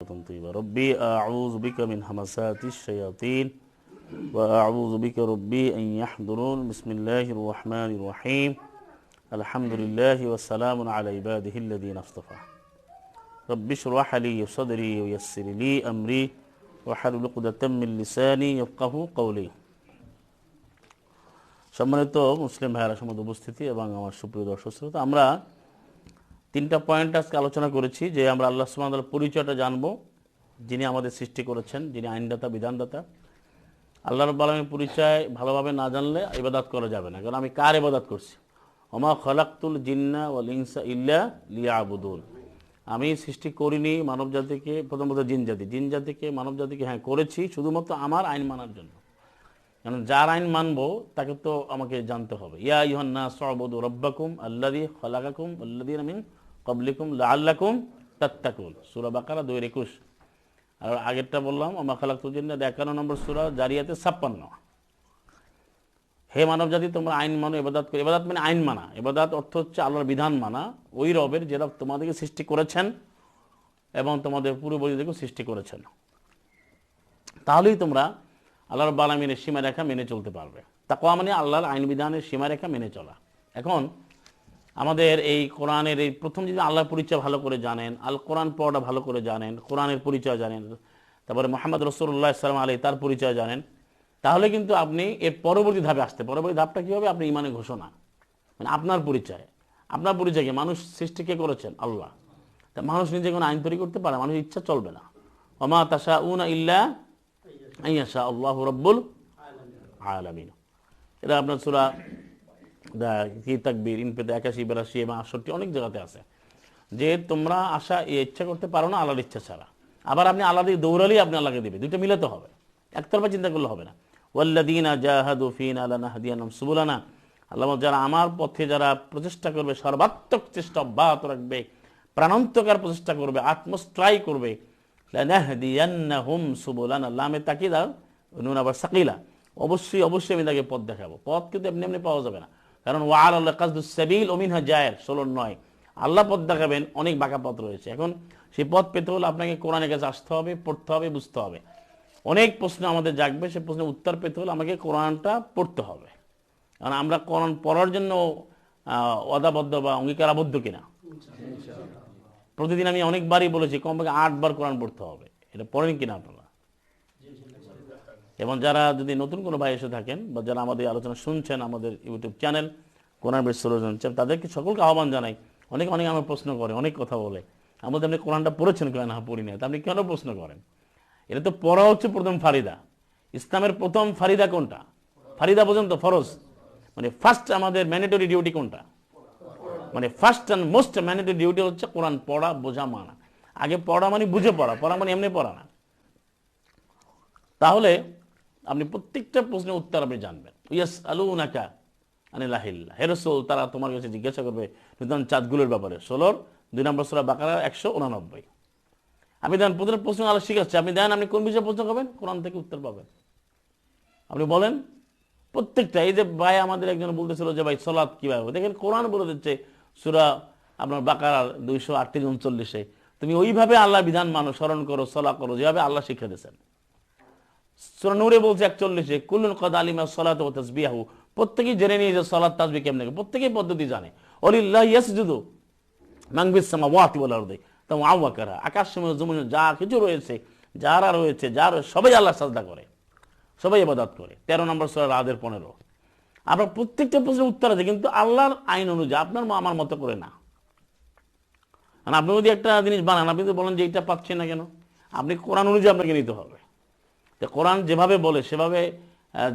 সালাতান তাইয়্যিবা। রব্বি আউযু বিকা মিন হামাসাতিশ শায়াতিন ওয়া আউযু বিকা রব্বি আন ইয়াহদুরুন। বিসমিল্লাহির রহমানির রহিম। আলহামদুলিল্লাহি ওয়া সালামুন আলা ইবাদিহিল্লাযীনা ইসতাফা। রব্বি ইশরাহ লি সাদরি ওয়া ইয়াসসির লি আমরি ওয়াহলুল উকদাতাম মিন লিসানি ইয়াফকাহু কওলি। সম্মানিত মুসলিম ভাইয়েরা, সম্মানিত উপস্থিতি এবং আমার সুপ্রিয় দর্শক শ্রোতা, আমরা তিনটা পয়েন্ট আজকে আলোচনা করেছি যে আমরা আল্লাহ সুবহানাহু ওয়া তাআলার পরিচয়টা জানবো, যিনি আমাদের সৃষ্টি করেছেন, যিনি আইনদাতা, বিধানদাতা। আল্লাহ রাব্বুল আলামিনের পরিচয় ভালোভাবে না জানলে ইবাদত করা যাবে না, কারণ আমি কার ইবাদত করছি? ওমা খালাকতুল জিন্না ওয়াল ইনসা ইল্লা লিয়াবুদুন। আমি সৃষ্টি করিনি মানব জাতিকে, প্রথমত জিন জাতিকে মানব জাতিকে করেছি শুধুমাত্র আমার আইন মানার জন্য। কারণ যার আইন মানবো তাকে তো আমাকে জানতে হবে। ইয়া আইয়ুহান নাস উবুদু রাব্বাকুম আল্লাযী খালাকাকুম ওয়াল্লাযীনা মিন ক্বাবলিকুম লাআল্লাকুম তাত্তাকুন। সূরা বাকারা 2:21। আর আগেরটা বললাম ওমা খালাকতুল জিন্না 51 নম্বর সূরা জারিয়াতে 56। হে মানব জাতি, তোমরা আইন মানো, ইবাদত করো। ইবাদত মানে আইন মানা। ইবাদত অর্থ হচ্ছে আল্লাহর বিধান মানা, ওই রবের যে রব তোমাদেরকে সৃষ্টি করেছেন এবং তোমাদের পূর্বপুরুষদেরকে সৃষ্টি করেছেন। তাহলেই তোমরা আল্লাহ রাব্বুল আলামিনের সীমারেখা মেনে চলতে পারবে। তাকওয়া মানে আল্লাহর আইন বিধানের সীমারেখা মেনে চলা। এখন আমাদের এই কোরআনের এই প্রথম যদি আল্লাহর পরিচয় ভালো করে জানেন, আল কোরআন পড়াটা ভালো করে জানেন, কোরআনের পরিচয় জানেন, তারপরে মুহাম্মদ রাসূলুল্লাহ সাল্লাল্লাহু আলাইহি তার পরিচয় জানেন, তাহলে কিন্তু আপনি এর পরবর্তী ধাপে আসতে, পরবর্তী ধাপটা কী হবে? আপনি ঈমানের ঘোষণা, মানে আপনার পরিচয়। আপনার পরিচয় কি? মানুষ সৃষ্টি কে করেছেন? আল্লাহ। তা মানুষ নিজে কোনো আইন তৈরি করতে পারে? মানুষের ইচ্ছা চলবে না। ওমা তাশাউনা ইল্লা আন ইয়াশা আল্লাহু রাব্বুল আলামিন। এটা আপনার সূরা কি তাকবীর ইনফিতে 81, 82 এবং 68 অনেক জায়গাতে আছে যে তোমরা আশা ইচ্ছা করতে পারো না আল্লাহর ইচ্ছা ছাড়া। আবার আপনি আল্লাহ দিয়ে দৌড়ালেই আপনি আল্লাহকে দেবে। দুইটা মিলাতে হবে, একতরফা চিন্তা করলে হবে না। ওয়াল্লাযীনা জাহাদু ফীনা লানাহদিয়ান্নাহুম সুবুলানা। আল্লাহ যারা আমার পথে যারা প্রচেষ্টা করবে, সর্বাত্মক চেষ্টা অব্যাহত রাখবে, প্রাণান্তকার প্রচেষ্টা করবে, আত্মস্ট্রাই করবে, লানাহদিয়ান্নাহুম সুবুলানা, লামে তাকিদা নুন আবার সাকিলা, অবশ্যই অবশ্যই আমি তাকে পথ দেখাবো। পথ কিন্তু এমনি এমনি পাওয়া যাবে না, কারণ ওয়া আলাল্লাহি কাসদুস সাবিল ওয়া মিনহা জায়ের 16-9। আল্লাহ পথ দেখাবেন, অনেক বাঁকা পথ রয়েছে। এখন সেই পথ পেতে হলে আপনাকে কোরআনের কাছে আসতে হবে, পড়তে হবে, বুঝতে হবে। অনেক প্রশ্ন আমাদের জাগবে, সে প্রশ্নের উত্তর পেতে হলে আমাকে কোরআনটা পড়তে হবে। কারণ আমরা কোরআন পড়ার জন্য ওয়াদাবদ্ধ বা অঙ্গীকারাবদ্ধ কিনা? প্রতিদিন আমি অনেকবারই বলেছি কমপক্ষে 8 বার কোরআন পড়তে হবে। এটা পড়েন কিনা আপনারা? এবং যারা যদি নতুন কোনো ভাই এসে থাকেন বা যারা আমাদের আলোচনা শুনছেন আমাদের ইউটিউব চ্যানেল কোরআন বেশ সলিউশন, তাদেরকে সকলকে আহ্বান জানাই। অনেক আমার প্রশ্ন করে, অনেক কথা বলে, আমাদের আপনি কোরআনটা পড়েছেন কেন? না, পড়ি না। তা আপনি কেন প্রশ্ন করেন? এটা তো পড়া হচ্ছে প্রথম ফারিদা। ইসলামের প্রথম ফারিদা কোনটা? ফারিদা পর্যন্ত ফরজ, মানে ফার্স্ট আমাদের ম্যান্ডেটরি ডিউটি কোনটা? মানে first and most mandatory duty হচ্ছে কোরআন পড়া, বোঝা, মানা। আগে পড়া মানে বুঝে পড়া, পড়া মানে এমনি পড়া না। তাহলে আপনি প্রত্যেকটা প্রশ্নের উত্তর আপনি জানবেন। ইয়াসআলুনাকা আনিল আহিল্লাহ, হে রাসূল তারা তোমার কাছে জিজ্ঞাসা করবে নূতন চাঁদগুলোর ব্যাপারে। 16 2 নম্বর সূরা বাকারা 189। আপনি দেন প্রথম প্রশ্ন আল্লাহ শিখাচ্ছে, আপনি দেন আপনি কোন বিষয়ে প্রশ্ন করবেন? কোরআন থেকে উত্তর পাবেন। আপনি বলেন প্রত্যেকটা। এই যে ভাই আমাদের একজন বলতেছিল যে ভাই সালাত কিভাবে, দেখেন কোরআন বলে দিচ্ছে সূরা আপনার বাকারার 238-39, তুমি ওইভাবে আল্লাহ বিধান মানো, স্মরণ করো, সালাত করো যেভাবে আল্লাহ শিক্ষা দিয়েছেন। সূরা নূরে বলছে 41, কুল্লুন কাদ আলিমা সালাতু ওয়া তাসবিহু, প্রত্যেকেই জেনে নিয়ে যে সালাত তাসবিহ কেমনে, প্রত্যেকেই পদ্ধতি জানে। ওয়ালিল্লাহি ইয়াসজুদু মান ফিস সামাওয়াতি ওয়াল আরদি তাওয়া কারা, আকাশ সমুদ্র জমিন যা কিছু রয়েছে, যারা রয়েছে, সবাই আল্লাহ সাজদা করে, সবাই ইবাদত করে। 13 নম্বর সূরা রাদের 15। আপনার প্রত্যেকটা প্রশ্নের উত্তর আছে, কিন্তু আল্লাহর আইন অনুযায়ী, আপনার আমার মতো করে না। আর আপনি যদি একটা জিনিস বানান, আপনি তো বলেন যে এটা পাচ্ছেন না কেন, আপনি কোরআন অনুযায়ী আপনাকে নিতে হবে। তো কোরআন যেভাবে বলে সেভাবে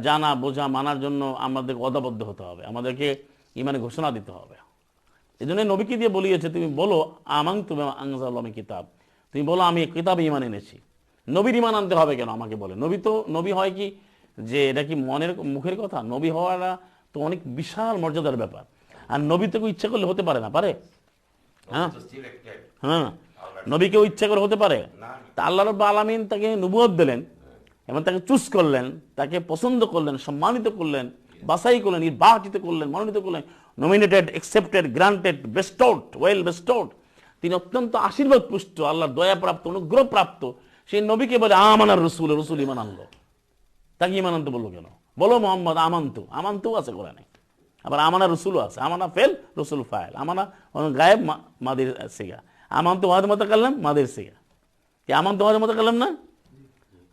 জানা, বোঝা, মানার জন্য আমাদের ওয়াদাবদ্ধ হতে হবে, আমাদেরকে ঈমানের ঘোষণা দিতে হবে। এই জন্য নবীকে দিয়ে বলিয়েছে, তুমি বলো আমানতু বিমা আনজালাল্লাহু মিন কিতাব, তুমি বলো আমি কিতাবে ঈমান এনেছি। নবীর ঈমান আনতে হবে কেন আমাকে বলে? নবী হয় কি যে এটা কি মনের মুখের কথা? নবী হওয়াটা তো অনেক বিশাল মর্যাদার ব্যাপার। আর নবী তো ইচ্ছা করলে হতে পারে না, পারে? হ্যাঁ, নবী কেউ ইচ্ছা করে হতে পারে? তা আল্লাহ রাব্বুল আলামিন তাকে নবুয়ত দিলেন এবং তাকে চুজ করলেন, তাকে পছন্দ করলেন, সম্মানিত করলেন, বাছাই করলেন, নির্বাচিত করলেন, মনোনীত করলেন, নমিনেটেড, অ্যাকসেপ্টেড, গ্রান্টেড, বেস্টোড, ওয়েল বেস্টোড। তিনি অত্যন্ত আশীর্বাদ পুষ্ট, আল্লাহর দয়াপ্রাপ্ত, অনুগ্রহপ্রাপ্ত সেই নবীকে বলে আমানার রসুল, রসুল ইমান আনলো। তাকে ইমান আনতে বললো কেন? বলো মোহাম্মদ আমান্তু, আমান্তু আছে কোরআনে, আবার আমানা রসুলও আছে। আমানা ফেল, রসুল ফাইল। আমানা গায়েব, মাদের সিগা। আমান্তু ওয়াদ মতো করলাম, মাদের সিগা। কি আমান্তু ওয়াদ মতো করলাম না?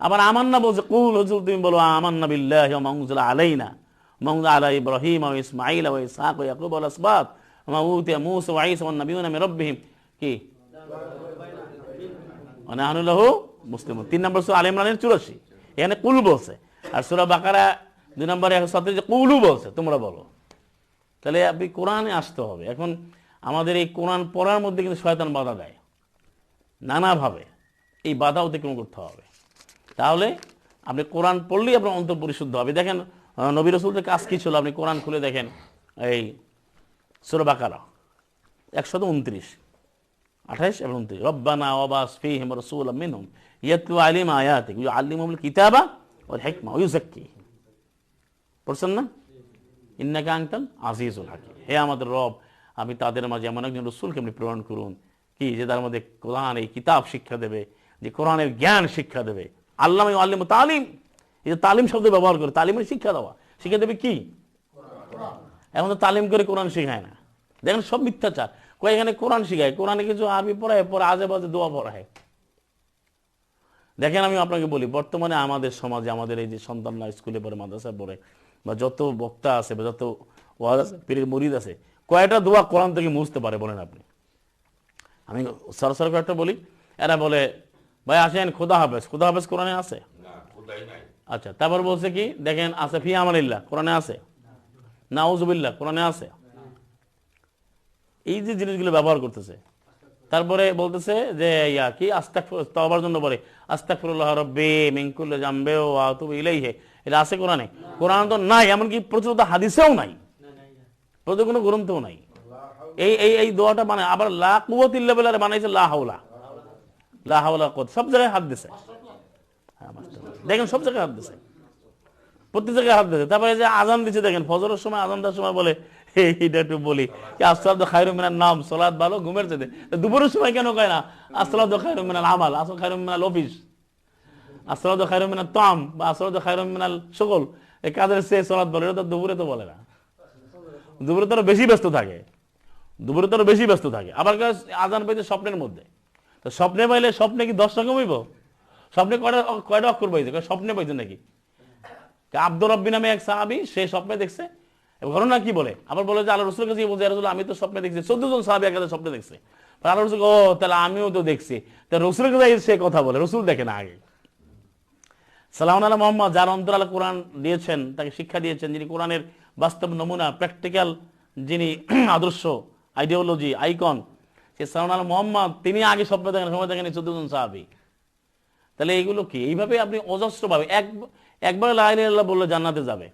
আবার আমান্না বলছে, কুল রসুল তুমি বলো আমান্না বিল্লাহি ওয়া মা উনজিলা আলাইনা ওয়া মা উনজিলা আলা ইব্রাহিম ওয়া ইসমাঈল ওয়া ইসহাক ওয়া ইয়াকুব ওয়াল আসবাত ওয়া মা উতিয়া মূসা ওয়া ঈসা ওয়ান নাবিয়ুনা মির রাব্বিহিম কি ওয়া নাহনু লাহু মুসলিমুন। 3 নম্বর সূরা আলে ইমরানের 84, এখানে কুল বলছে। আর সূরা বাকারা 2 নম্বরে 137 যে কুলু বলছে, তোমরা বলো। তাহলে আপনি কোরআনে আসতে হবে। এখন আমাদের এই কোরআন পড়ার মধ্যে কিন্তু শয়তান বাধা দেয় নানাভাবে, এই বাধা অতিক্রম করতে হবে। তাহলে আপনি কোরআন পড়লেই আপনার অন্তর পরিশুদ্ধ হবে। দেখেন নবী রাসূলের কাজ কি ছিল, আপনি কোরআন খুলে দেখেন এই সূরা বাকারা 129, 28 এবং 29, রব্বানা ওয়াবাস ফীহিম রাসূলাম মিনহুম ইয়াতলু আলাইহিম আয়াতিক ওয়া ইউআল্লিমুহুমুল কিতাবা ওয়াল হিকমা ওয়া ইউযাক্কিহিম। পড়ছেন না? ইন্নাকা আনতাল আজিজুল হাকীম। হে আমাদের রব, আপনি তাদের মাঝে এমন একজন রাসূলকে আপনি প্রেরণ করুন কি যে তার মধ্যে কোরআন এই কিতাব শিক্ষা দেবে, যে কোরআনের জ্ঞান শিক্ষা দেবে। আল্লামা ইউআল্লিমু তালিম, এই যে তালিম শব্দ ব্যবহার করে, তালিমের শিক্ষা দেওয়া, শিক্ষা দেবে কি? এখন তো তালিম করে কোরআন শেখায় না। দেখেন সব মিথ্যাচার। এখানে কোরআন শিখায়, কোরআনে কিছু আরবি পড়ায়, পরে আজে বাজে দোয়া পড়ায়। দেখেন আমি আপনাকে বলি, বর্তমানে আমাদের সমাজে আমাদের এই যে সন্তানরা স্কুলে পড়ে, মাদ্রাসায় পড়ে, বা যত বক্তা আছে বা যত ওয়াজ আছে, পীরের মুরিদ আছে, কয়টা দোয়া কোরআন থেকে মুছতে পারে বলেন আপনি? আমি সরাসরি কয়েকটা বলি। এরা বলে ভাই আসেন খোদা হাফেজ, খোদা হাফেজ কোরআনে আছে? আচ্ছা, তারপর বলছে কি দেখেন আছে ফি আমানিল্লাহ, কোরআনে আছে? নাউযুবিল্লাহ, কোরআনে আছে? এই যে জিনিসগুলো ব্যবহার করতেছে। তারপরে বলতেছে যে ইয়া কি আস্তাগফির, তওবার জন্য বলে আস্তাগফিরুল্লাহ রাব্বি মিন কুল্লি যামবি ওয়া আতুবু ইলাইহি। এটা আছে কোরআনে? কোরআন তো নাই, এমনকি প্রচলিত হাদিসেও নাই, প্রচলিত কোনো গ্রন্থও নাই। এই দোয়াটা মানে আবার লা কুওয়াতা ইল্লা বিল্লাহ বানাইছে লা হাওলা, লা হাওলা কুওয়াত, সব জায়গায় হাত দিছে। দেখেন সব জায়গায় হাত দিছে, প্রত্যেক জায়গায় হাত দিছে। তারপরে যে আজান দিচ্ছে দেখেন, ফজরের সময় আজান দেওয়ার সময় বলে এইটা একটু বলি কি আসসালাতু খায়রুম মিনান নাম, সালাত ভালো ঘুমের চাইতে। দুপুরের সময় কেন কয় না আসসালাতু খায়রুম মিনাল আমাল, আসসালাতু খায়রুম মিনাল অফিস, আসসালাতু খায়রুম মিনাত তাম, বা আসসালাতু খায়রুম মিনাল শুগল, এই কাজের চেয়ে সালাত বলে। এটা তো দুপুরে তো বলে না, দুপুরে তো বেশি ব্যস্ত থাকে, দুপুরে তো বেশি ব্যস্ত থাকে। আবার আজান পাইতে স্বপ্নের মধ্যে, তো স্বপ্নে পাইলে স্বপ্নে কি 10 রকম হইব? স্বপ্নে কয়টা অক্ষর পাইছে? স্বপ্নে পাইছে নাকি? আব্দুর রব্বি নামে এক সাহাবী, সে স্বপ্নে দেখছে। ঘটনা কি বলে, আবার বলে যে আল্লাহ রাসূলের কাছে বলছে, রাসূল আমি তো স্বপ্নে দেখছি। 14 জন সাহাবী একসাথে স্বপ্নে দেখছে। আল্লাহ রাসূল ও তাহলে আমিও তো দেখছি। তা রাসূলের কাছে সে কথা বলে, রাসূল দেখে না আগে। সালামুন আলা মুহাম্মদ, যার অন্তর আল্লাহ কোরআন দিয়েছেন, তাকে শিক্ষা দিয়েছেন, যিনি কোরআনের বাস্তব নমুনা, প্র্যাকটিক্যাল যিনি আদর্শ, আইডিওলজি, আইকন, সে সালামুন আলা মুহাম্মদ, তিনি আগে স্বপ্নে দেখেন, সময় দেখেন 14 জন সাহাবী। তাহলে এইগুলো কি? এইভাবে আপনি অজস্রভাবে একবার লা ইলাহা ইল্লাল্লাহ বললে জান্নাতে যাবে,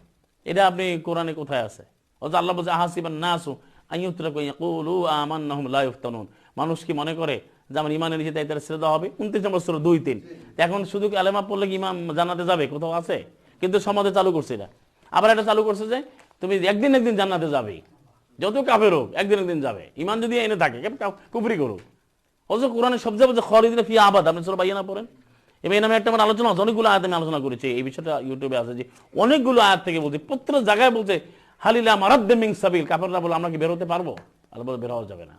এটা আপনি কোরআনে কোথায় আছে? অথচ আল্লাহ বলছে আহাসিবান নাসু আইয়ুতরাকু ইয়াকুলু আমান্না হুম লা ইফতানুন। মানুষ কি মনে করে যে আমার ইমান এনেছে তাই তার ছেড়ে দেওয়া হবে? 29 নম্বর সূরা 2-3। এখন শুধু কালেমা পড়লে কি ইমাম জান্নাতে যাবে? কোথাও আছে? কিন্তু সমাজে চালু করছে এটা। আবার এটা চালু করছে যে তুমি একদিন জান্নাতে যাবে, যত কাফের হোক একদিন যাবে, ইমান যদি এনে থাকে, কুফরি করুক। অথচ কোরআনের সবচেয়ে বলছে খালিদিনা ফিহা আবাদ। আপনি সূরা বাইয়ানা পড়েন, এবার এই নামে একটা আমার আলোচনা আছে, অনেকগুলো আয়াত আমি আলোচনা করেছি, এই বিষয়টা ইউটিউবে আছে, যে অনেকগুলো আয়াত থেকে বলছি, প্রত্যেক জায়গায় বলছে হালিলা মারাদ্দে মিন সাবিল। কাফেররা বলে আমরা কি বের হতে পারবো? আল্লাহ বলে বের হওয়া যাবে না।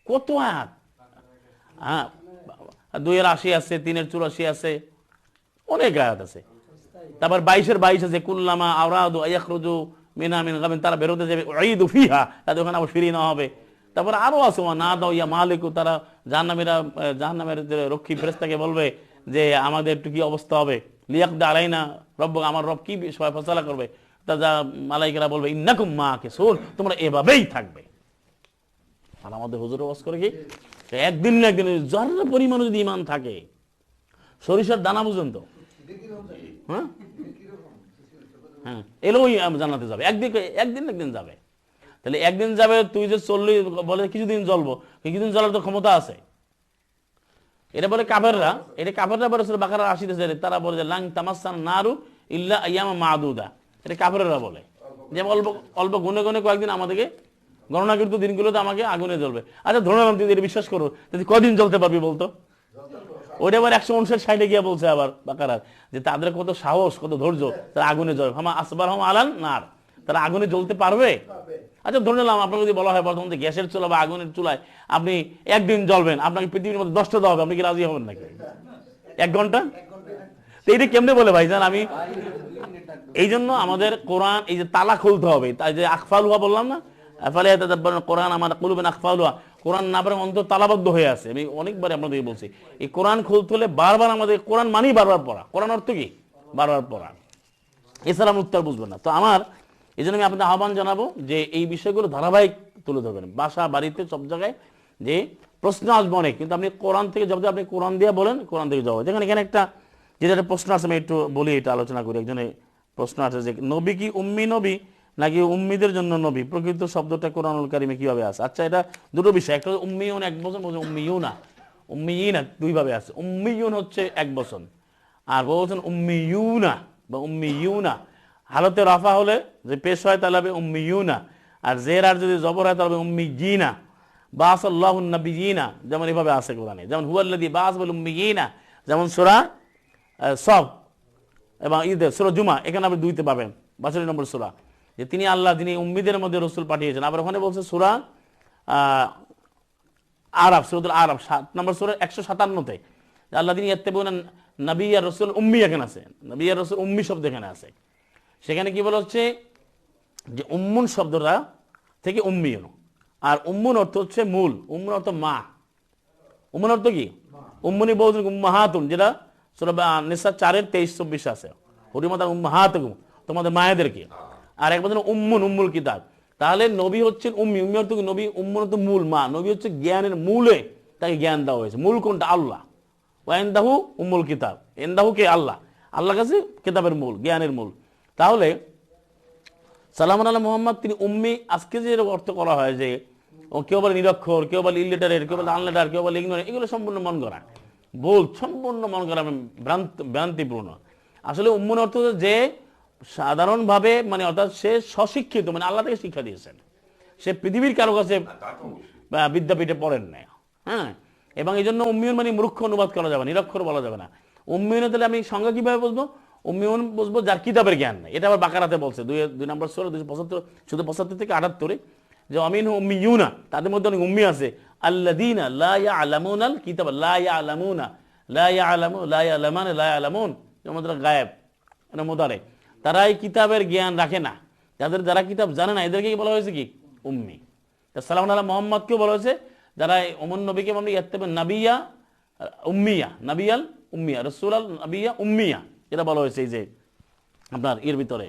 কত আয়াত! হ্যাঁ, 2-80 আছে, 3-84 আছে, অনেক আয়াত আছে। তারপর 22 আছে কুল্লামা আওরাদু আয়াখরুজু মিনা মিন গামিন, তারা বের হতে যাবে উঈদু ফিহা, তাদের ওখানে আবার ফিরিয়ে নেওয়া হবে। তারপরে আরো আছে না দাও ইয়া মালিকু, তারা জাহান্নামের রক্ষী ফেরেশতাকে বলবে যে আমাদের একটু কি অবস্থা হবে, লিয়াকদা আলাইনা রব্বুক, আমার রব কি ফয়সালা করবে? তা যা মালাইকেরা বলবে ইন্নাকুম মাকিসুন, তোমরা এভাবেই থাকবে। আর আমাদের হুজুর ওয়াজ করে কি একদিন না একদিন যার পরিমাণ যদি ঈমান থাকে, সরিষার দানা পর্যন্ত, হ্যাঁ হ্যাঁ এলোই জান্নাতে যাবে, একদিন যাবে। তাহলে একদিন যাবে, তুই যে চললি বলে কিছুদিন জ্বলবো, কিছুদিন জ্বলার তো ক্ষমতা আছে। এটা বলে কাফেররা, এটা কাফেররা বলে বাকারা 80 তারা বলে যে লাং তামাসসান নারু ইল্লা আইয়ামা মাদুদা। এটা কাফেররা বলে যে অল্প গুনে গুনে কয়েকদিন আমাদেরকে গণনাকৃত দিনগুলোতে আমাকে আগুনে জ্বলবে। আচ্ছা ধরে নিলাম তুই এটা বিশ্বাস করো, তুই কদিন জ্বলতে পারবি বলতো? ওইটা আবার 159 গিয়ে বলছে আবার বাকারার যে তাদের কত সাহস, কত ধৈর্য, তারা আগুনে জ্বলে। হামা আসবার হাম আলান নার, তারা আগুনে জ্বলতে পারবে। আচ্ছা ধরে নিলাম আপনাকে যদি বলা হয় বর্তমান গ্যাসের চুলা বা আগুনের চুলায় আপনি একদিন জ্বলবেন, আপনাকে পৃথিবীর মধ্যে 10টা দেওয়া হবে, আপনি কি রাজি হবেন নাকি? 1 ঘন্টা? তো এইটা কেমনে বলে ভাই জান? আমি এই জন্য আমাদের কোরআন এই যে তালা খুলতে হবে, তাই যে আকফাল হুয়া বললাম না, কোরআন আমার কুলুবেন আকফাল হুয়া, কোরআন না পারে অন্তর তালাবদ্ধ হয়ে আছে। আমি অনেকবার আপনাদের বলছি এই কোরআন খুলতে হলে বারবার আমাদের কোরআন মানি বারবার পড়া। কোরআন অর্থ কি? বারবার পড়া, এছাড়া উত্তর বুঝবেন না। তো আমার এই জন্য আমি আপনাদের আহ্বান জানাবো যে এই বিষয়গুলো ধারাবাহিক তুলে ধরবেন বাসা বাড়িতে সব জায়গায়। যে প্রশ্ন আসবে অনেক, কিন্তু আপনি কোরআন থেকে জবাব আপনি কোরআন দিয়ে বলেন, কোরআন থেকে জবাব। দেখেন এখানে একটা যেটা প্রশ্ন আছে, আমি একটু বলি, এটা আলোচনা করি। একজনে প্রশ্ন আছে যে নবী কি উম্মি নবী নাকি উম্মিদের জন্য নবী? প্রকৃত শব্দটা কোরআনুল কারিমে কিভাবে আছে? আচ্ছা এটা দুটো বিষয়, একটা উম্মিউন 1 বছর, বলছে উম্মিউনা, উম্মিয়িনা দুইভাবে আছে। উম্মিউন হচ্ছে 1 বছর, আর বলছেন উম্মিয়ুনা বা উম্মিয়ুনা। হালতে রাফা হলে যে পেশ হয় তাহলে হবে উম্মিয়ুনা, আর জের আর যদি জবর হয় তাহলে হবে উম্মিয়িনা। বাসাল্লাহুন নবিয়িনা, যেমন এভাবে আছে কোরআনে, যেমন হুয়াল্লাযী বাআসাল উম্মিয়িনা, যেমন সূরা সফ এবং ঈদ সূরা জুমা, এখানে আপনি 2তে পাবেন 62 নম্বর সূরা, যে তিনি আল্লাহ যিনি উম্মিদের মধ্যে রাসূল পাঠিয়েছেন। আবার ওখানে বলছে সূরা আরাফ, সূরাতুল আরাফ 7 নম্বর সূরা 157-তে, আল্লাহ যিনি ইয়াত্তাবিউনা নবিয়্যা রাসূল উম্মি, এখানে আছে নবিয়্যা রাসূল উম্মি শব্দ এখানে আছে। সেখানে কি বলা হচ্ছে যে উম্মুন শব্দটা থেকে উম্মিয়ুন, আর উম্মুন অর্থ হচ্ছে মূল, উম্মুন অর্থ মা। উম্মুন অর্থ কি? উম্মুনি বলছেন উম্মাহাতুন, যেটা সূরা নিসা 4-এর 23-24 আছে, হুরিমাত উম্মাহাতুকুম, তোমাদের মায়েদেরকে। আর একবার উম্মুন, উম্মুল কিতাব। তাহলে নবী হচ্ছেন উম্মি, উম্মি অর্থ কি? নবী। উম্মুন অর্থ মূল, মা। নবী হচ্ছে জ্ঞানের মূলে তাকে জ্ঞান দেওয়া হয়েছে। মূল কোনটা? আল্লাহ। ওয়াইন্দাহু উম্মুল কিতাব, ইন্দাহু কে? আল্লাহ। আল্লাহর কাছে কিতাবের মূল, জ্ঞানের মূল। তাহলে সালামুন আলা মুহাম্মদ, তিনি উম্মি। আজকে যে অর্থ করা হয় যে কেউ বলে নিরক্ষর, কেউ বলে ইলিটারেট, কেউ বলে আনলেটার, কেউ বলে ইগনোরেন্ট, এগুলো সম্পূর্ণ মন করা, ভুল, সম্পূর্ণ মন করা, ভ্রান্তিপূর্ণ। আসলে উম্মুন অর্থ যে সাধারণভাবে, মানে অর্থাৎ সে স্বশিক্ষিত, মানে আল্লাহ থেকে শিক্ষা দিয়েছেন, সে পৃথিবীর কারো কাছে বিদ্যাপীঠে পড়েন না। হ্যাঁ, এবং এই জন্য উম্মিউন মানে মূর্খ অনুবাদ করা যাবে, নিরক্ষর বলা যাবে না। উম্মিউন তাহলে আমি সংজ্ঞা কিভাবে বুঝবো? উম্মিউন বুঝবো যার কিতাবের জ্ঞান নেই। এটা আবার বাকারাতে বলছে 2 নম্বর সূরা 275, শুধু 75 থেকে 78, যে আমিনহু উম্মিয়ুনা, তাদের মধ্যে অনেক উম্মি আছে। আল্লাযীনা লা ইয়ালামুনাল কিতাব, লা ইয়ালামুনা, লা ইয়ালামু, লা ইয়ালামান, লা ইয়ালামুন, যেমন গায়েব, এটা মুদারে। তারা এই কিতাবের জ্ঞান রাখে না, যাদের যারা কিতাব জানে না, এদেরকে বলা হয়েছে কি? উম্মি। সালামুন আলা মুহাম্মদকেও বলা হয়েছে, যারা ওমন নবীকে মানে ইয়াত্তাবিউন নাবিয়্যা উম্মিয়া, নাবিয়াল উম্মিয়া, রাসূলাল নাবিয়্যা উম্মিয়া, এটা বলা হয়েছে। এই যে আপনার এর ভিতরে